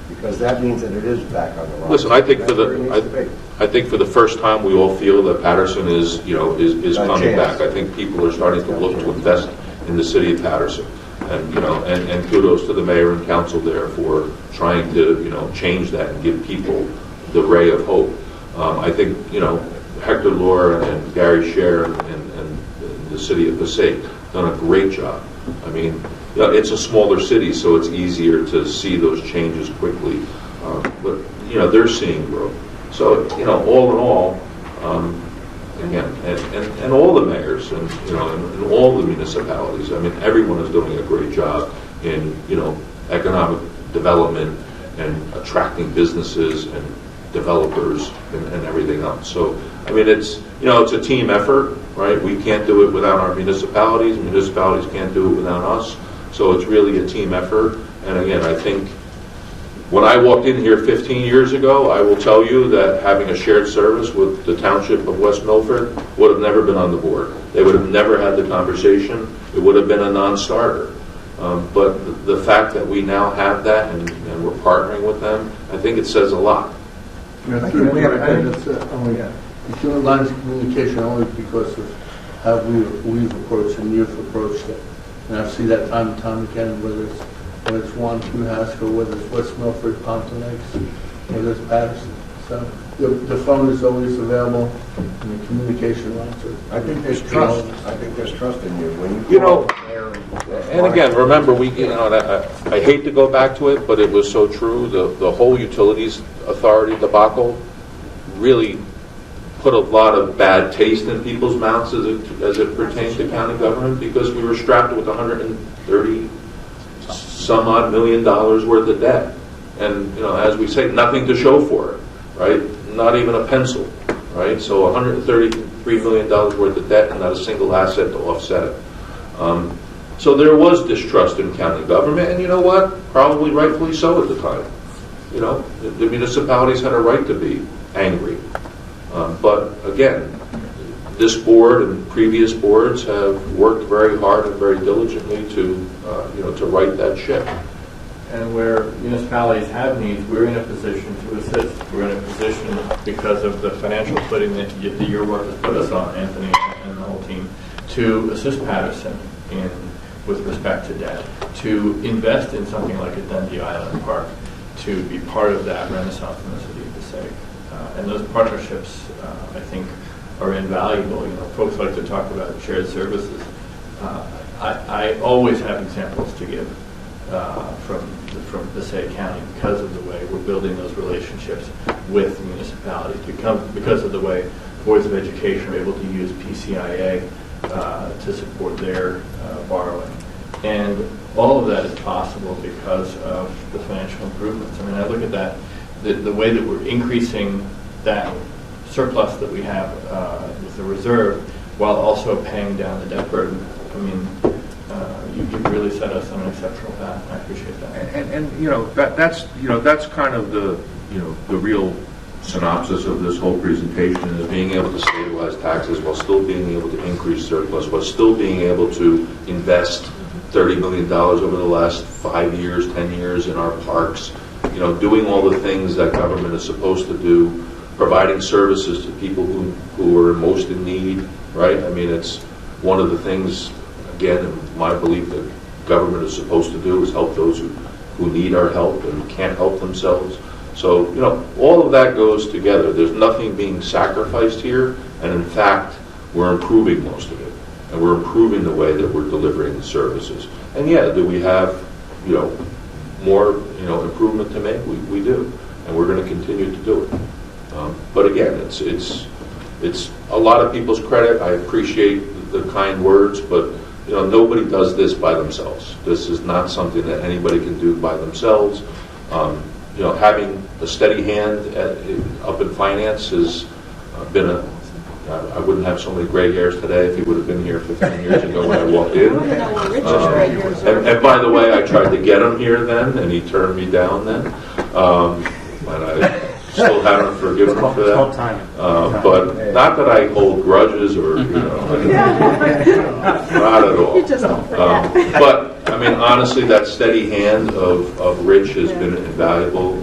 because that means that it is back on the road. Listen, I think That's where it needs to be. I think for the first time we all feel that Patterson is coming back. I think people are starting to look to invest in the city of Patterson, and and kudos to the mayor and council there for trying to change that and give people the ray of hope. I think Hector Lohr and Gary Scher and the city of Passaic done a great job. I mean, it's a smaller city, so it's easier to see those changes quickly. But they're seeing growth. So all in all, again, and all the mayors and, and all the municipalities. I mean, everyone is doing a great job in, economic development and attracting businesses and developers and everything else. So, I mean, it's a team effort, right? We can't do it without our municipalities. Municipalities can't do it without us. So it's really a team effort. And again, I think when I walked in here 15 years ago, I will tell you that having a shared service with the Township of West Milford would have never been on the board. They would have never had the conversation. It would have been a non-starter. But the fact that we now have that and we're partnering with them, I think it says a lot. That's only it's the lines of communication only because of how we've approached and you've approached it. And I see that time and time again, whether it's Juan Q. Haskell, whether it's West Milford, Pontonex, whether it's Patterson. So the phone is always available and the communication lines are. I think there's trust. I think there's trust in you. When And again, remember, I hate to go back to it, but it was so true. The whole utilities authority debacle really put a lot of bad taste in people's mouths as it pertained to county government, because we were strapped with 130 some odd $1 million worth of debt, and as we say, nothing to show for it, right? Not even a pencil, right? So $133 million worth of debt and not a single asset to offset it. So there was distrust in county government, and you know what? Probably rightfully so at the time. The municipalities had a right to be angry. But again, this board and previous boards have worked very hard and very diligently to right that ship. And where municipalities have needs, we're in a position to assist. We're in a position because of the financial footing that your work has put us on, Anthony, and the whole team, to assist Patterson with respect to debt, to invest in something like a Dundee Island Park, to be part of that renaissance in the city of Passaic. And those partnerships, I think, are invaluable. Folks like to talk about shared services. I always have examples to give from Passaic County because of the way we're building those relationships with municipalities, because of the way boards of education are able to use PCIA to support their borrowing. And all of that is possible because of the financial improvements. I mean, I look at that, the way that we're increasing that surplus that we have with the reserve while also paying down the debt burden. I mean, you've really set us on an exceptional path. I appreciate that. And that's kind of the real synopsis of this whole presentation, is being able to stabilize taxes while still being able to increase surplus, while still being able to invest $30 million over the last 5 years, 10 years in our parks, doing all the things that government is supposed to do, providing services to people who are most in need, right? I mean, it's one of the things, again, in my belief, that government is supposed to do is help those who need our help and can't help themselves. So, all of that goes together. There's nothing being sacrificed here, and in fact, we're improving most of it. And we're improving the way that we're delivering the services. And yeah, do we have, more, improvement to make? We do. And we're going to continue to do it. But again, it's a lot of people's credit. I appreciate the kind words, but nobody does this by themselves. This is not something that anybody can do by themselves. Having a steady hand up in finance has been I wouldn't have so many gray hairs today if he would have been here 15 years ago when I walked in. And by the way, I tried to get him here then, and he turned me down then. But I still haven't forgiven him for that. But not that I hold grudges or, not at all. You just don't forget. But, I mean, honestly, that steady hand of Rich has been invaluable.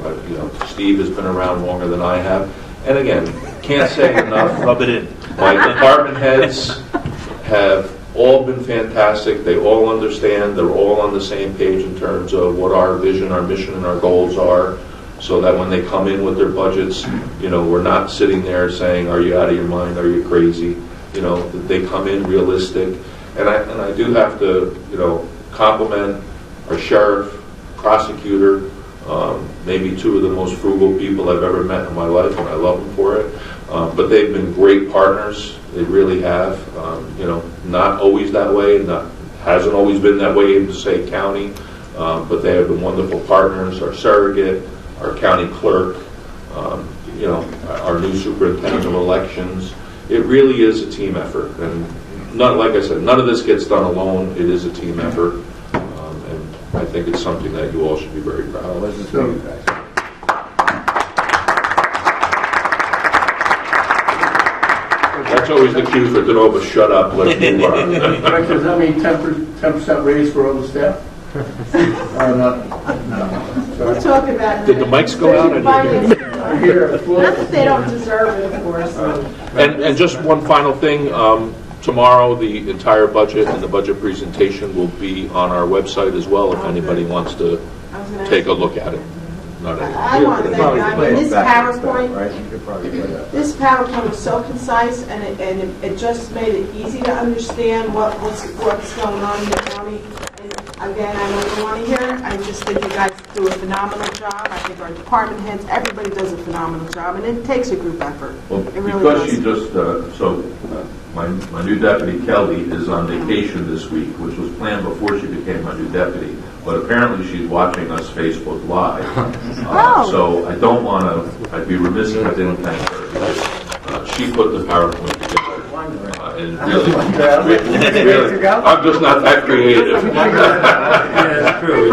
Steve has been around longer than I have. And again, can't say enough. Rub it in. My department heads have all been fantastic. They all understand. They're all on the same page in terms of what our vision, our mission, and our goals are, so that when they come in with their budgets, we're not sitting there saying, "Are you out of your mind? Are you crazy?" They come in realistic. And I do have to, compliment our sheriff, prosecutor, maybe two of the most frugal people I've ever met in my life, and I love them for it. But they've been great partners. They really have. Not always that way, hasn't always been that way in Passaic County, but they have been wonderful partners. Our surrogate, our county clerk, our new superintendent of elections. It really is a team effort, and like I said, none of this gets done alone. It is a team effort, and I think it's something that you all should be very proud of. Listen to you guys. That's always the cue for DeNova, shut up, let's move on. Right, does that mean 10% raise for all the staff? Or not? No. We're talking about. Did the mics go out? Not that they don't deserve it, of course. And just one final thing, tomorrow the entire budget and the budget presentation will be on our website as well if anybody wants to take a look at it. I want to thank you. This PowerPoint, Right, you could probably play that. this PowerPoint was so concise, and it just made it easy to understand what's going on in the county. And again, I don't even want to hear it. I just think you guys do a phenomenal job. I think our department heads, everybody does a phenomenal job, and it takes a group effort. Well, It really because does. she just, my new deputy Kelly is on vacation this week, which was planned before she became my new deputy. But apparently she's watching us Facebook Live. Oh. So I don't want to, I'd be remiss if I didn't thank her because she put the PowerPoint together. And really, I'm just not that creative.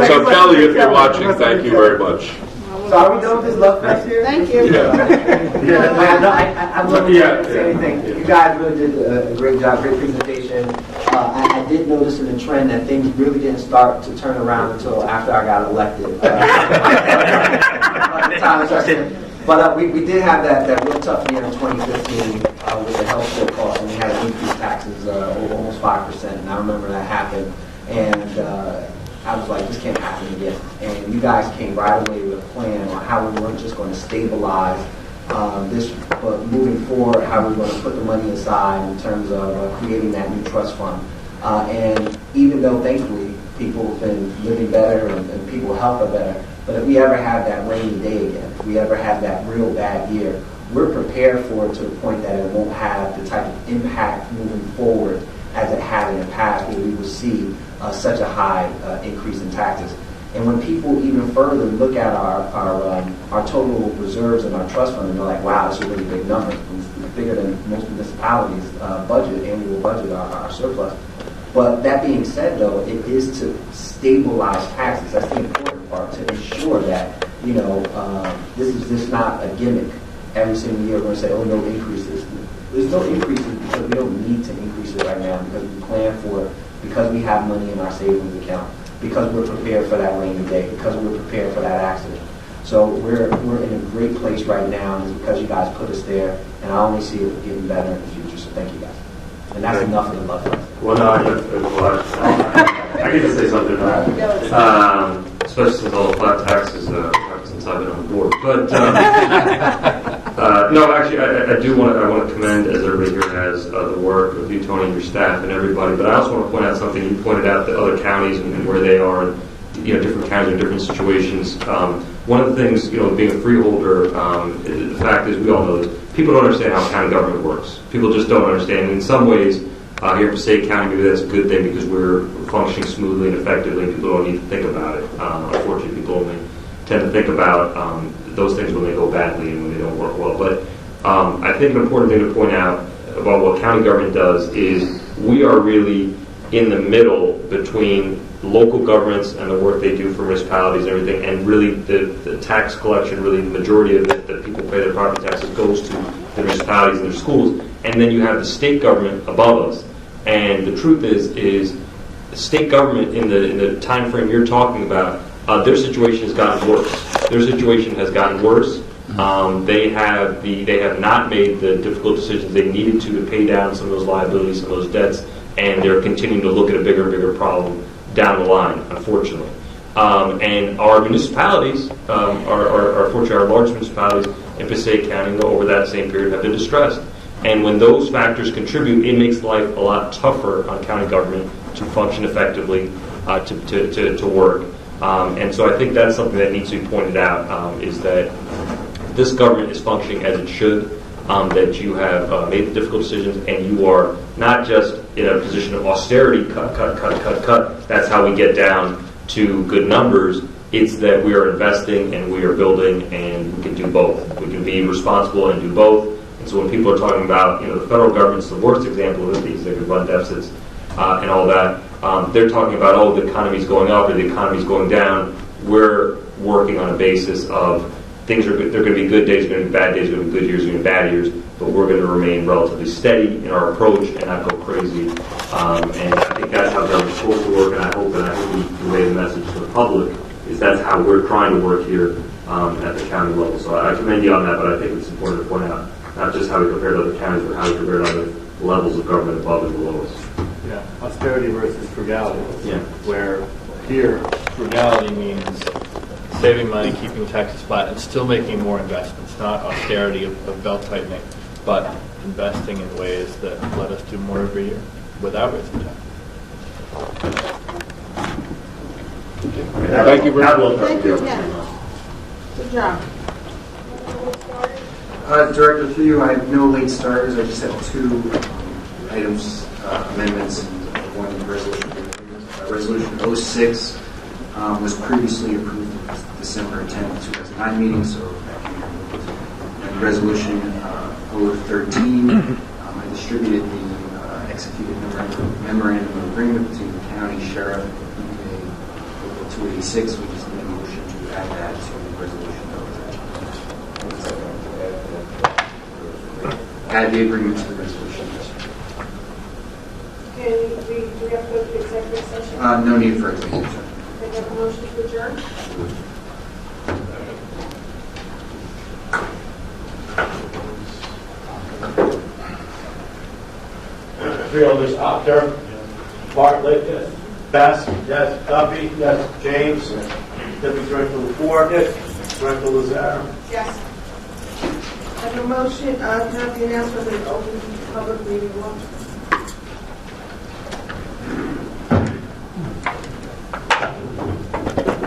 So Kelly, if you're watching, thank you very much. So are we done with this love fest here? Thank you. I'm looking to say anything. You guys really did a great job, great presentation. I did notice in the trend that things really didn't start to turn around until after I got elected. But we did have that real tough year in 2015 with the health care costs, and we had to increase taxes almost 5%. And I remember that happened, and I was like, this can't happen again. And you guys came right away with a plan on how we weren't just going to stabilize this, but moving forward, how we're going to put the money aside in terms of creating that new trust fund. And even though, thankfully, people have been living better and people's health are better, but if we ever have that rainy day again, if we ever have that real bad year, we're prepared for it to the point that it won't have the type of impact moving forward as it had in the past, where we will see such a high increase in taxes. And when people even further look at our total reserves and our trust fund, and they're like, wow, that's a really big number. It's bigger than most municipalities' annual budget, our surplus. But that being said, though, it is to stabilize taxes. That's the important part, to ensure that, this is just not a gimmick. Every single year we're going to say, oh, no increases. There's no increases because we don't need to increase it right now, because we plan for it, because we have money in our savings account, because we're prepared for that rainy day, because we're prepared for that accident. So we're in a great place right now, and it's because you guys put us there, and I only see it getting better in the future, so thank you guys. And that's enough of the love fest. Well, no, I get to say something about it, especially since all the flat taxes, since I've been on the board. But no, actually, I want to commend, as everybody here has, the work of you, Tony, and your staff, and everybody. But I also want to point out something you pointed out, the other counties and where they are, and different counties in different situations. One of the things, being a freeholder, the fact is, we all know this. People don't understand how county government works. People just don't understand. And in some ways, here in Passaic County, maybe that's a good thing because we're functioning smoothly and effectively, and people don't need to think about it. Unfortunately, people only tend to think about those things when they go badly and when they don't work well. But I think an important thing to point out about what county government does is we are really in the middle between local governments and the work they do for municipalities and everything, and really the tax collection, really the majority of it that people pay their property taxes goes to the municipalities and their schools, and then you have the state government above us. And the truth is the state government in the time frame you're talking about, their situation has gotten worse. Their situation has gotten worse. They have not made the difficult decisions they needed to pay down some of those liabilities, some of those debts, and they're continuing to look at a bigger and bigger problem down the line, unfortunately. And our municipalities, unfortunately, our large municipalities in Passaic County over that same period have been distressed. And when those factors contribute, it makes life a lot tougher on county government to function effectively, to work. And so I think that's something that needs to be pointed out, is that this government is functioning as it should. that you have made the difficult decisions, and you are not just in a position of austerity, cut. That's how we get down to good numbers. It's that we are investing and we are building, and we can do both. We can be responsible and do both. And so when people are talking about, the federal government's the worst example of this, the executive fund deficits and all that, they're talking about, oh, the economy's going up or the economy's going down. We're working on a basis of things are good. There are going to be good days, there are going to be bad days, there are going to be good years, there are going to be bad years, but we're going to remain relatively steady in our approach and not go crazy. And I think that's how government's supposed to work, and I hope we convey the message to the public is that's how we're trying to work here at the county level. So I commend you on that, but I think it's important to point out not just how we compare to other counties, but how we compare to other levels of government above and below us. Yeah, austerity versus frugality. Yeah. Where here, frugality means saving money, keeping taxes flat, and still making more investments. Not austerity of belt tightening, but investing in ways that let us do more every year without raising taxes. Thank you very much. Thank you, Ken. Good job. Director, through you, I have no late starters. I just have two items, amendments, and one resolution. Resolution 06 was previously approved at the December 10th, 2009 meeting, so that can be removed. And resolution 013, I distributed the executed memorandum of agreement between the county sheriff and Local 286. We just need a motion to add that to the resolution. Add the agreement to the resolution. Okay, do we have to go to executive session? No need for executive session. Can I have a motion to adjourn? Freeholders, Apter. Bartlett. Best. Yes. Duffy. Yes. James. Deputy Director LaFour. Yes. Director Lazare. Yes. I have a motion to have the announcement of an open public meeting law.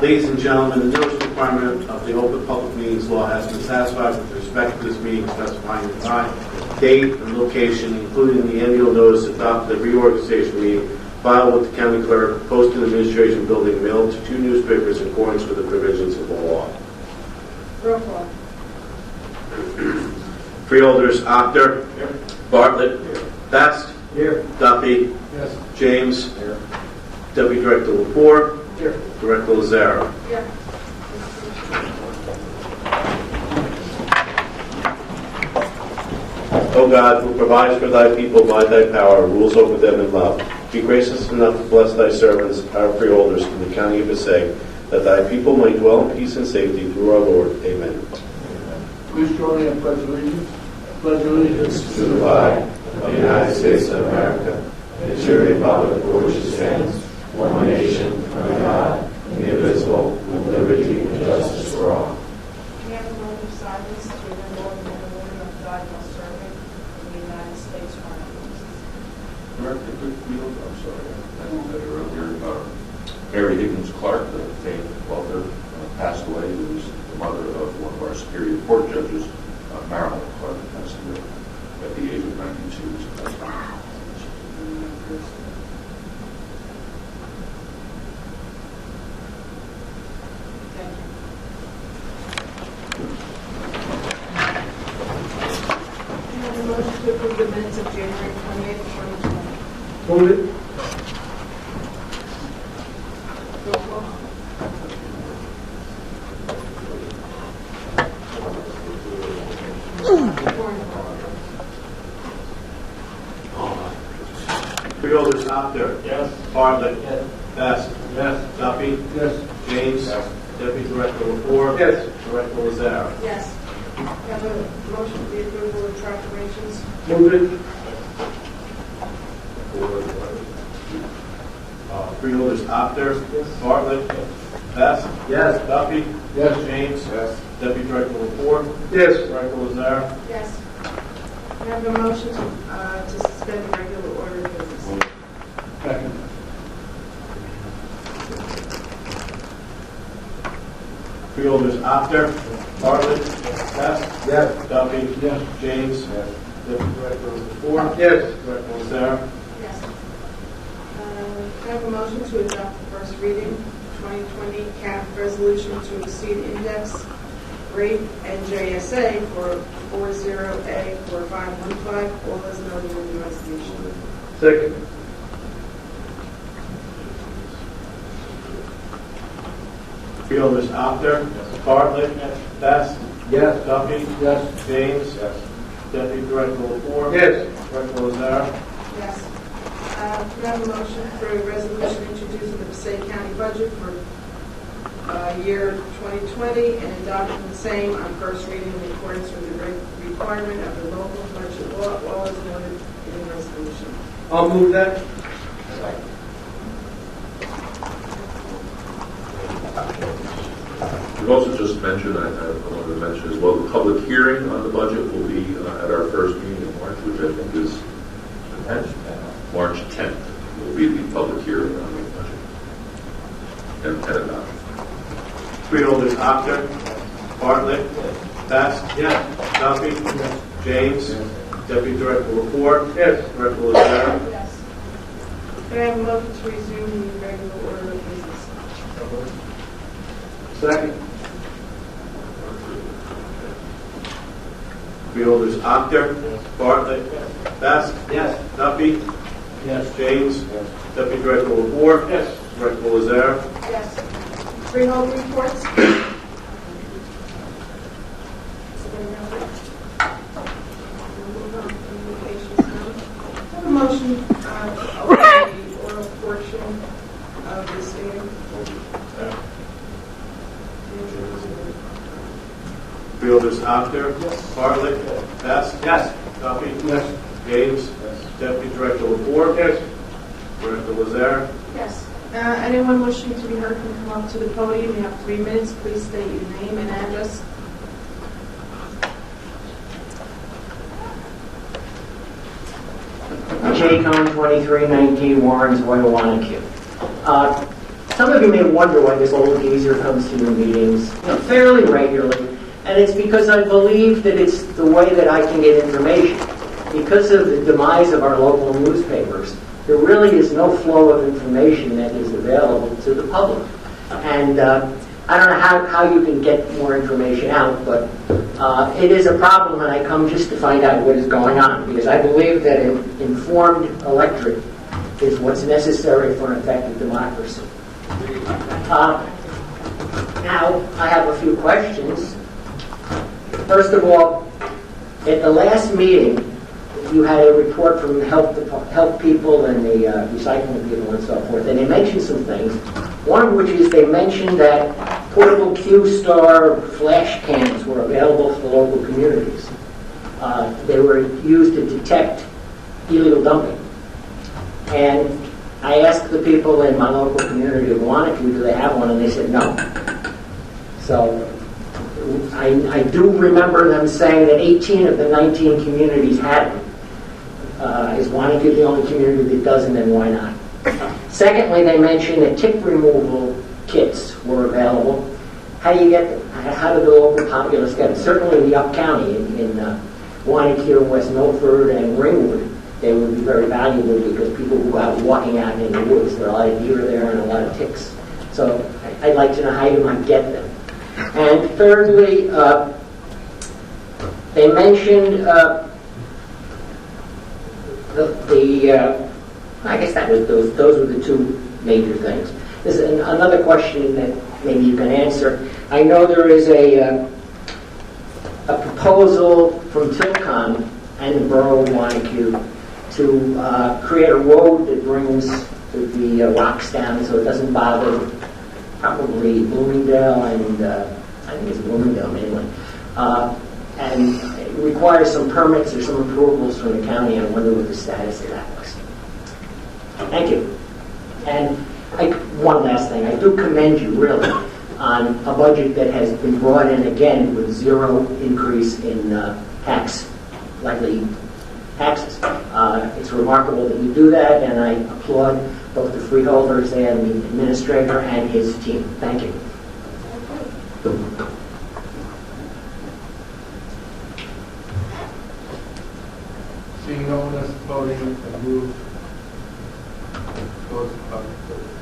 Ladies and gentlemen, the notice requirement of the Open Public Meetings Law has been satisfied with respect to this meeting, specifying the time, date, and location, including the annual notice adopted at the reorganization meeting, filed with the county clerk, posted in the administration building, mailed to 2 newspapers in accordance with the provisions of the law. Roll call. Freeholders, Apter. Here. Bartlett. Here. Best. Here. Duffy. Yes. James. Here. Deputy Director LaFour. Here. Director Lazare. Yeah. O God, who provides for thy people by thy power, rules over them in love, be gracious enough to bless thy servants, our freeholders, in the county of Passaic, that thy people may dwell in peace and safety through our Lord. Amen. Please join me in pledge allegiance. Pledge allegiance To the flag of the United States of America, and to the republic for which it stands, one nation, under God, indivisible, with liberty and justice for all. We have a moment of silence to remember all the men and women of God while serving in the United States Armed Forces. I'm sorry, I said earlier, Mary Higgins Clark, the famed author, passed away. Who was the mother of one of our Superior Court judges, Marilyn Clark, passed away at the age of 92. Thank you. We have a motion to approve the minutes of January 28th, 2020. Move it. Roll call. Freeholders, Apter. Yes. Bartlett. Yes. Best. Yes. Duffy. Yes. James. Deputy Director LaFour. Yes. Director Lazare. Yes. We have a motion for the approval of proclamations. Move it. Freeholders, Apter. Bartlett. Best. Yes. Duffy. Yes. James. Deputy Director LaFour. Yes. Director Lazare. Yes. We have a motion to suspend the regular order of business. Second. Freeholders, Apter. Bartlett. Best. Yes. Duffy. Yes. James. Yes. Deputy Director Lapore. Yes. Director Lazare. Yes. Can I have a motion to adopt the first reading, 2020 CAP resolution to exceed index rate NJSA for 40A4515, all as noted in the resolution. Second. Freeholders, Actor. Bartlett. Best. Yes. Duffy. Yes. James. Yes. Deputy Director Lapore. Yes. Director Lazare. Yes. Can I have a motion for a resolution introducing the Passaic County budget for year 2020 and adopting the same on first reading in accordance with the requirement of the local budget law, all as noted in the resolution. I'll move that. We've also just mentioned, I wanted to mention as well, the public hearing on the budget will be at our first meeting in March, which I think is March 10th will be the public hearing on the budget and adoption. Freeholders, Actor. Bartlett. Best. Yes. Duffy. Yes. James. Deputy Director Lapore. Yes. Director Lazare. Yes. Can I have a motion to resume the regular order of business? Second. Freeholders, Actor. Bartlett. Best. Yes. Duffy. Yes. James. Yes. Deputy Director Lapore. Yes. Director Lazare. Yes. Freehold reports? Have a motion to open the oral portion of this meeting. Freeholders, Actor. Bartlett. Best. Yes. Duffy. Yes. James. Deputy Director Lapore. Yes. Director Lazare. Yes. Anyone wishing to be heard can come up to the podium. You have 3 minutes. Please state your name and address. J. Cohn, 2319 Warren's Way, Wanacue. Some of you may wonder why this old geezer comes to your meetings fairly regularly, and it's because I believe that it's the way that I can get information. Because of the demise of our local newspapers, there really is no flow of information that is available to the public. And I don't know how you can get more information out, but it is a problem, and I come just to find out what is going on, because I believe that an informed electorate is what's necessary for an effective democracy. Now, I have a few questions. First of all, at the last meeting, you had a report from the health people and the recycling people and so forth, and they mentioned some things. One of which is they mentioned that portable Q-Star flash cams were available for local communities. They were used to detect illegal dumping. And I asked the people in my local community of Wanacue, do they have one? And they said no. So I do remember them saying that 18 of the 19 communities had them. Is Wanacue the only community that doesn't, and why not? Secondly, they mentioned that tick removal kits were available. How do you get them? How do the local populace get them? Certainly in the Up County, in Wanacue, West Milford, and Ringwood, they would be very valuable because people who go out walking out in the woods, there are a lot of deer there and a lot of ticks. So I'd like to know how you might get them. And thirdly, they mentioned I guess that was those were the two major things. There's another question that maybe you can answer. I know there is a proposal from Tilcon and the Borough of Wanacue to create a road that brings the rocks down so it doesn't bother probably Bloomingdale and I think it's Bloomingdale mainly. And it requires some permits or some approvals from the county. I wonder what the status of that was. Thank you. And one last thing. I do commend you, really, on a budget that has been brought in again with zero increase in likely taxes. It's remarkable that you do that, and I applaud both the freeholders and the administrator and his team. Thank you. Seeing no one else voting, I move close the public hearing.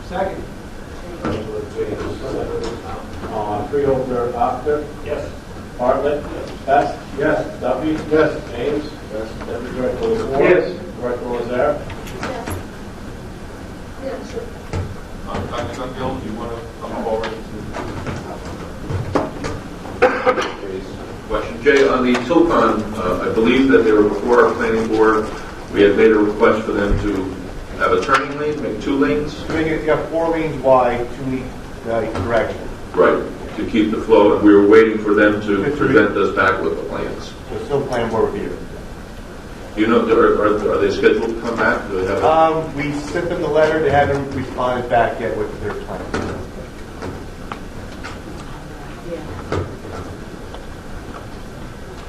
Second. Freeholder, Actor? Yes. Bartlett? Best? Yes. Duffy? Yes. James? Yes. Deputy Director Lazar? Yes. Director Lazar? Yeah, sure. Dr. Gunfield, do you want to come forward to Question, Jay, on the Tilcon, I believe that they were before our planning board. We had made a request for them to have a turning lane, make 2 lanes. You got 4 lanes wide, 2 in each direction. Right, to keep the flow, and we were waiting for them to present us back with the plans. So still plan board review. Do you know, are they scheduled to come back? Do they have We sent them the letter. They haven't responded back yet with their plan.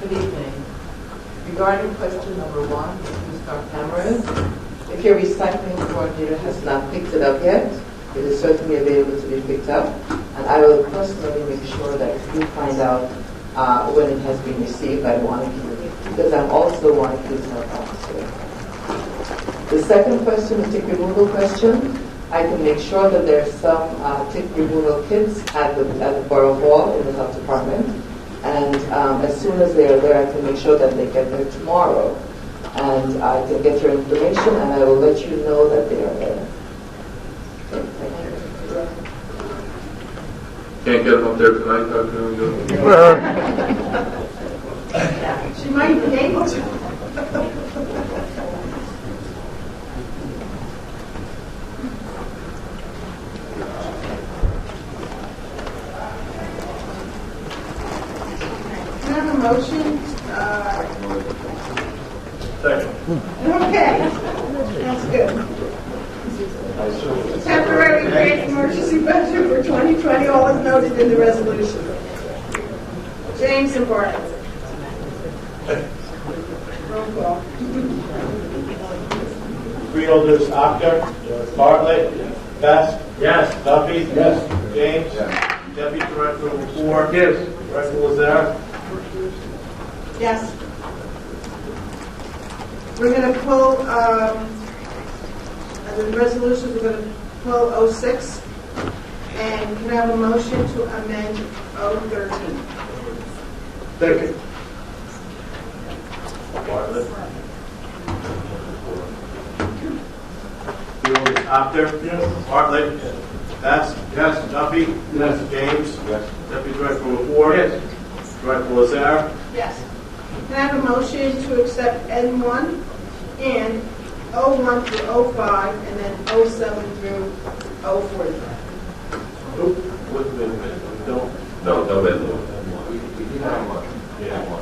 Good evening. Regarding question number 1, use our cameras. If your recycling coordinator has not picked it up yet, it is certainly available to be picked up. And I will personally make sure that if you find out when it has been received, I want to keep it, because I'm also one of these health officer. The second question, the tick removal question, I can make sure that there's some tick removal kits at the Borough Hall in the health department. And as soon as they are there, I can make sure that they get there tomorrow. And I can get your information, and I will let you know that they are there. Okay, thank you. Can't get them up there tonight, Dr. She might be able to. Can I have a motion? Second. Okay, that's good. Temporary grant emergency budget for 2020, all is noted in the resolution. James and Bartlett. Roll call. Freeholders, Actor? Bartlett? Best? Yes. Duffy? Yes. James? Deputy Director Lazar? Yes. Director Lazar? Yes. We're going to pull, the resolutions, we're going to pull 06. And can I have a motion to amend 013? Second. Bartlett? Freeholders, Actor? Yes. Bartlett? Best? Yes. Duffy? Yes. James? Yes. Deputy Director Lazar? Yes. Director Lazar? Yes. Can I have a motion to accept N1 and 01 through 05 and then 07 through 045? No, bid.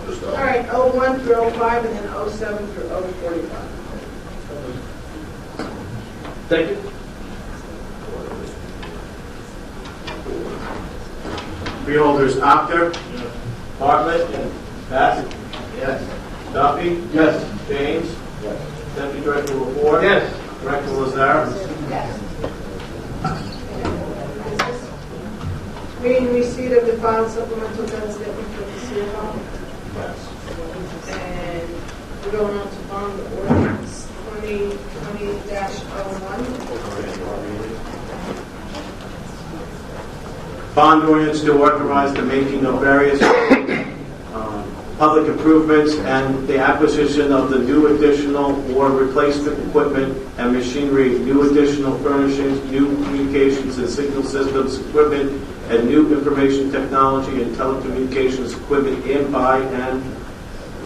Just, All right, 01 through 05 and then 07 through 045. Thank you. Freeholders, Actor? Bartlett? Best? Yes. Duffy? Yes. James? Yes. Deputy Director Lazar? Yes. Director Lazar? Yes. Reading receipt of the filed supplemental debt statement for the CFO. Yes. And we're going on to bond ordinance 2020-01. Bond ordinance to authorize the making of various public improvements and the acquisition of the new additional or replacement equipment and machinery, new additional furnishings, new communications and signal systems equipment, and new information technology and telecommunications equipment in, by, and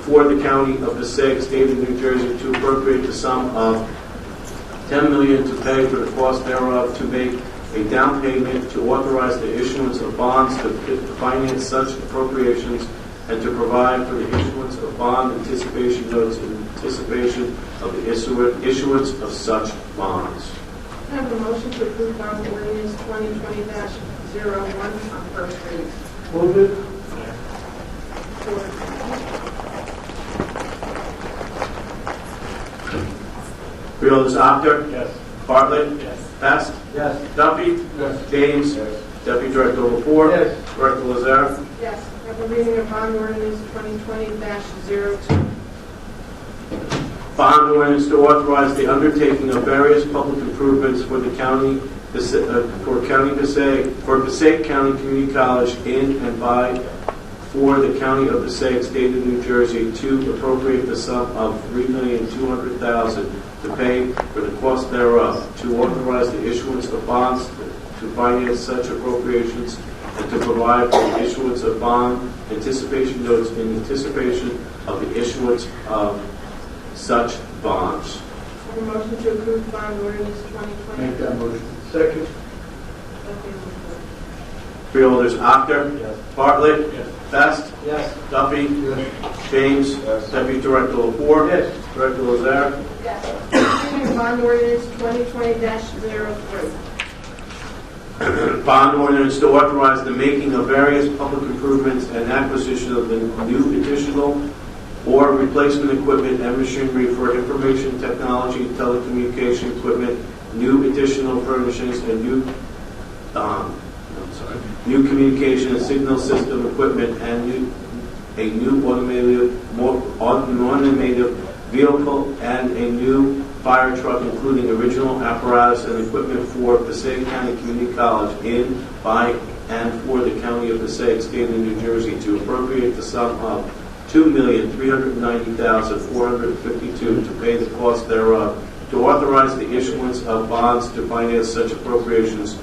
for the County of Passaic, State of New Jersey, to appropriate the sum of $10 million to pay for the cost thereof, to make a down payment, to authorize the issuance of bonds to finance such appropriations, and to provide for the issuance of bond anticipation notes in anticipation of the issuance of such bonds. I have a motion to approve bond ordinance 2020-01 on first reading. Move it. Freeholders, Actor? Yes. Bartlett? Yes. Best? Yes. Duffy? Yes. James? Yes. Deputy Director Lapore. Yes. Director Lazare. Yes. Have a reading of bond ordinance 2020-02. Bond ordinance to authorize the undertaking of various public improvements for the county, for Passaic County Community College in and by for the County of Passaic, State of New Jersey, to appropriate the sum of $3,200,000 to pay for the cost thereof, to authorize the issuance of bonds to finance such appropriations, and to provide for the issuance of bond anticipation notes in anticipation of the issuance of such bonds. Have a motion to approve bond ordinance 2020. Make that motion. Second. Freeholders, Actor. Yes. Bartlett. Yes. Best. Yes. Duffy. Yes. James. Yes. Deputy Director Lapore. Yes. Director Lazare. Yes. Reading of bond ordinance 2020-03. Bond ordinance to authorize the making of various public improvements and acquisition of the new additional or replacement equipment and machinery for information technology, telecommunication equipment, new additional furnishings, and new communication and signal system equipment, and a new automated vehicle and a new fire truck, including original apparatus and equipment for Passaic County Community College in, by, and for the County of Passaic, State of New Jersey, to appropriate the sum of $2,390,452 to pay the cost thereof, to authorize the issuance of bonds to finance such appropriations,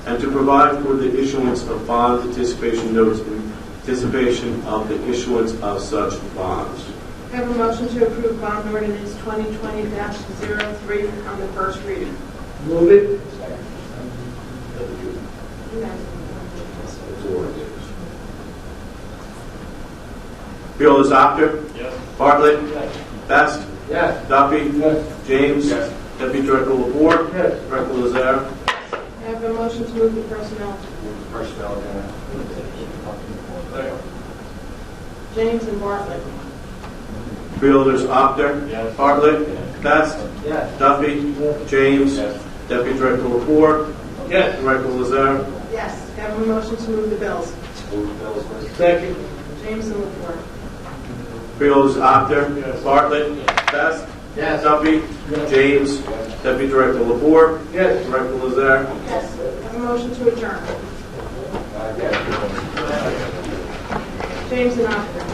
and to provide for the issuance of bond anticipation notes in anticipation of the issuance of such bonds. Have a motion to approve bond ordinance 2020-03 on the first reading. Move it. Freeholders, Actor. Yes. Bartlett. Yes. Best. Yes. Duffy. Yes. James. Yes. Deputy Director Lapore. Yes. Director Lazare. Have a motion to move the personnel. Personnel. James and Bartlett. Freeholders, Actor. Yes. Bartlett. Yes. Best. Yes. Duffy. Yes. James. Yes. Deputy Director Lapore. Yes. Director Lazare. Yes. Have a motion to move the bills. Second. James and Lepore. Freeholders, Actor. Yes. Bartlett. Best. Yes. Duffy. Yes. James. Deputy Director Lapore. Yes. Director Lazare. Yes. Have a motion to adjourn. James and Actor.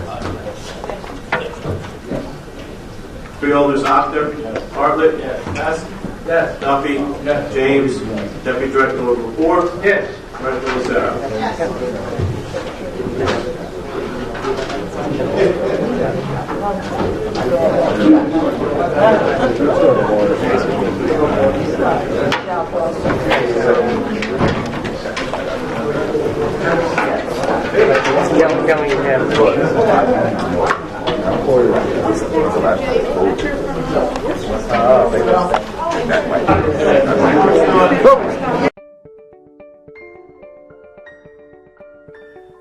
Freeholders, Actor. Bartlett. Yes. Best. Yes. Duffy. Yes. James. Deputy Director Lapore. Yes. Director Lazare. Yes.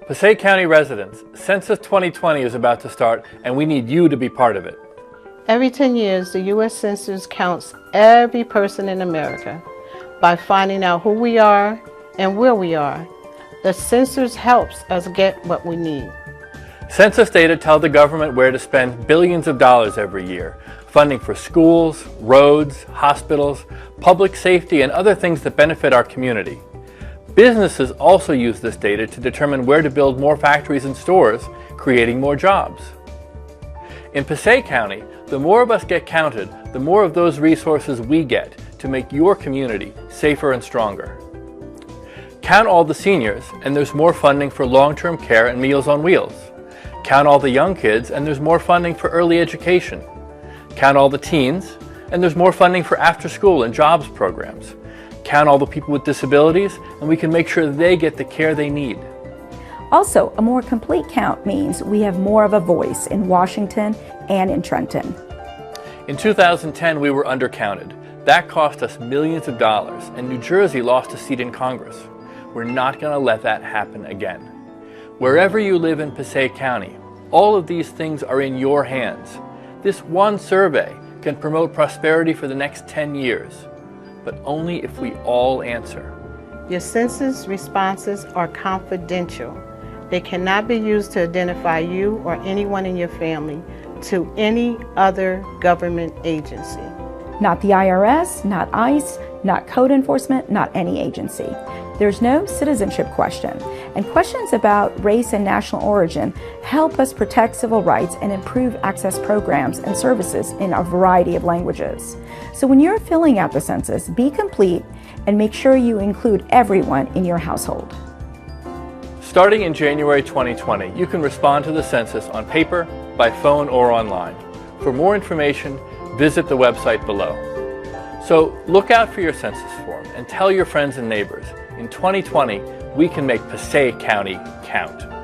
Passaic County residents, Census 2020 is about to start, and we need you to be part of it. Every 10 years, the U.S. Census counts every person in America by finding out who we are and where we are. The census helps us get what we need. Census data tell the government where to spend billions of dollars every year, funding for schools, roads, hospitals, public safety, and other things that benefit our community. Businesses also use this data to determine where to build more factories and stores, creating more jobs. In Passaic County, the more of us get counted, the more of those resources we get to make your community safer and stronger. Count all the seniors, and there's more funding for long-term care and Meals on Wheels. Count all the young kids, and there's more funding for early education. Count all the teens, and there's more funding for after-school and jobs programs. Count all the people with disabilities, and we can make sure they get the care they need. Also, a more complete count means we have more of a voice in Washington and in Trenton. In 2010, we were undercounted. That cost us millions of dollars, and New Jersey lost a seat in Congress. We're not going to let that happen again. Wherever you live in Passaic County, all of these things are in your hands. This one survey can promote prosperity for the next 10 years, but only if we all answer. Your census responses are confidential. They cannot be used to identify you or anyone in your family to any other government agency. Not the IRS, not ICE, not code enforcement, not any agency. There's no citizenship question, and questions about race and national origin help us protect civil rights and improve access programs and services in a variety of languages. So when you're filling out the census, be complete and make sure you include everyone in your household. Starting in January 2020, you can respond to the census on paper, by phone, or online. For more information, visit the website below. So look out for your census form and tell your friends and neighbors. In 2020, we can make Passaic County count.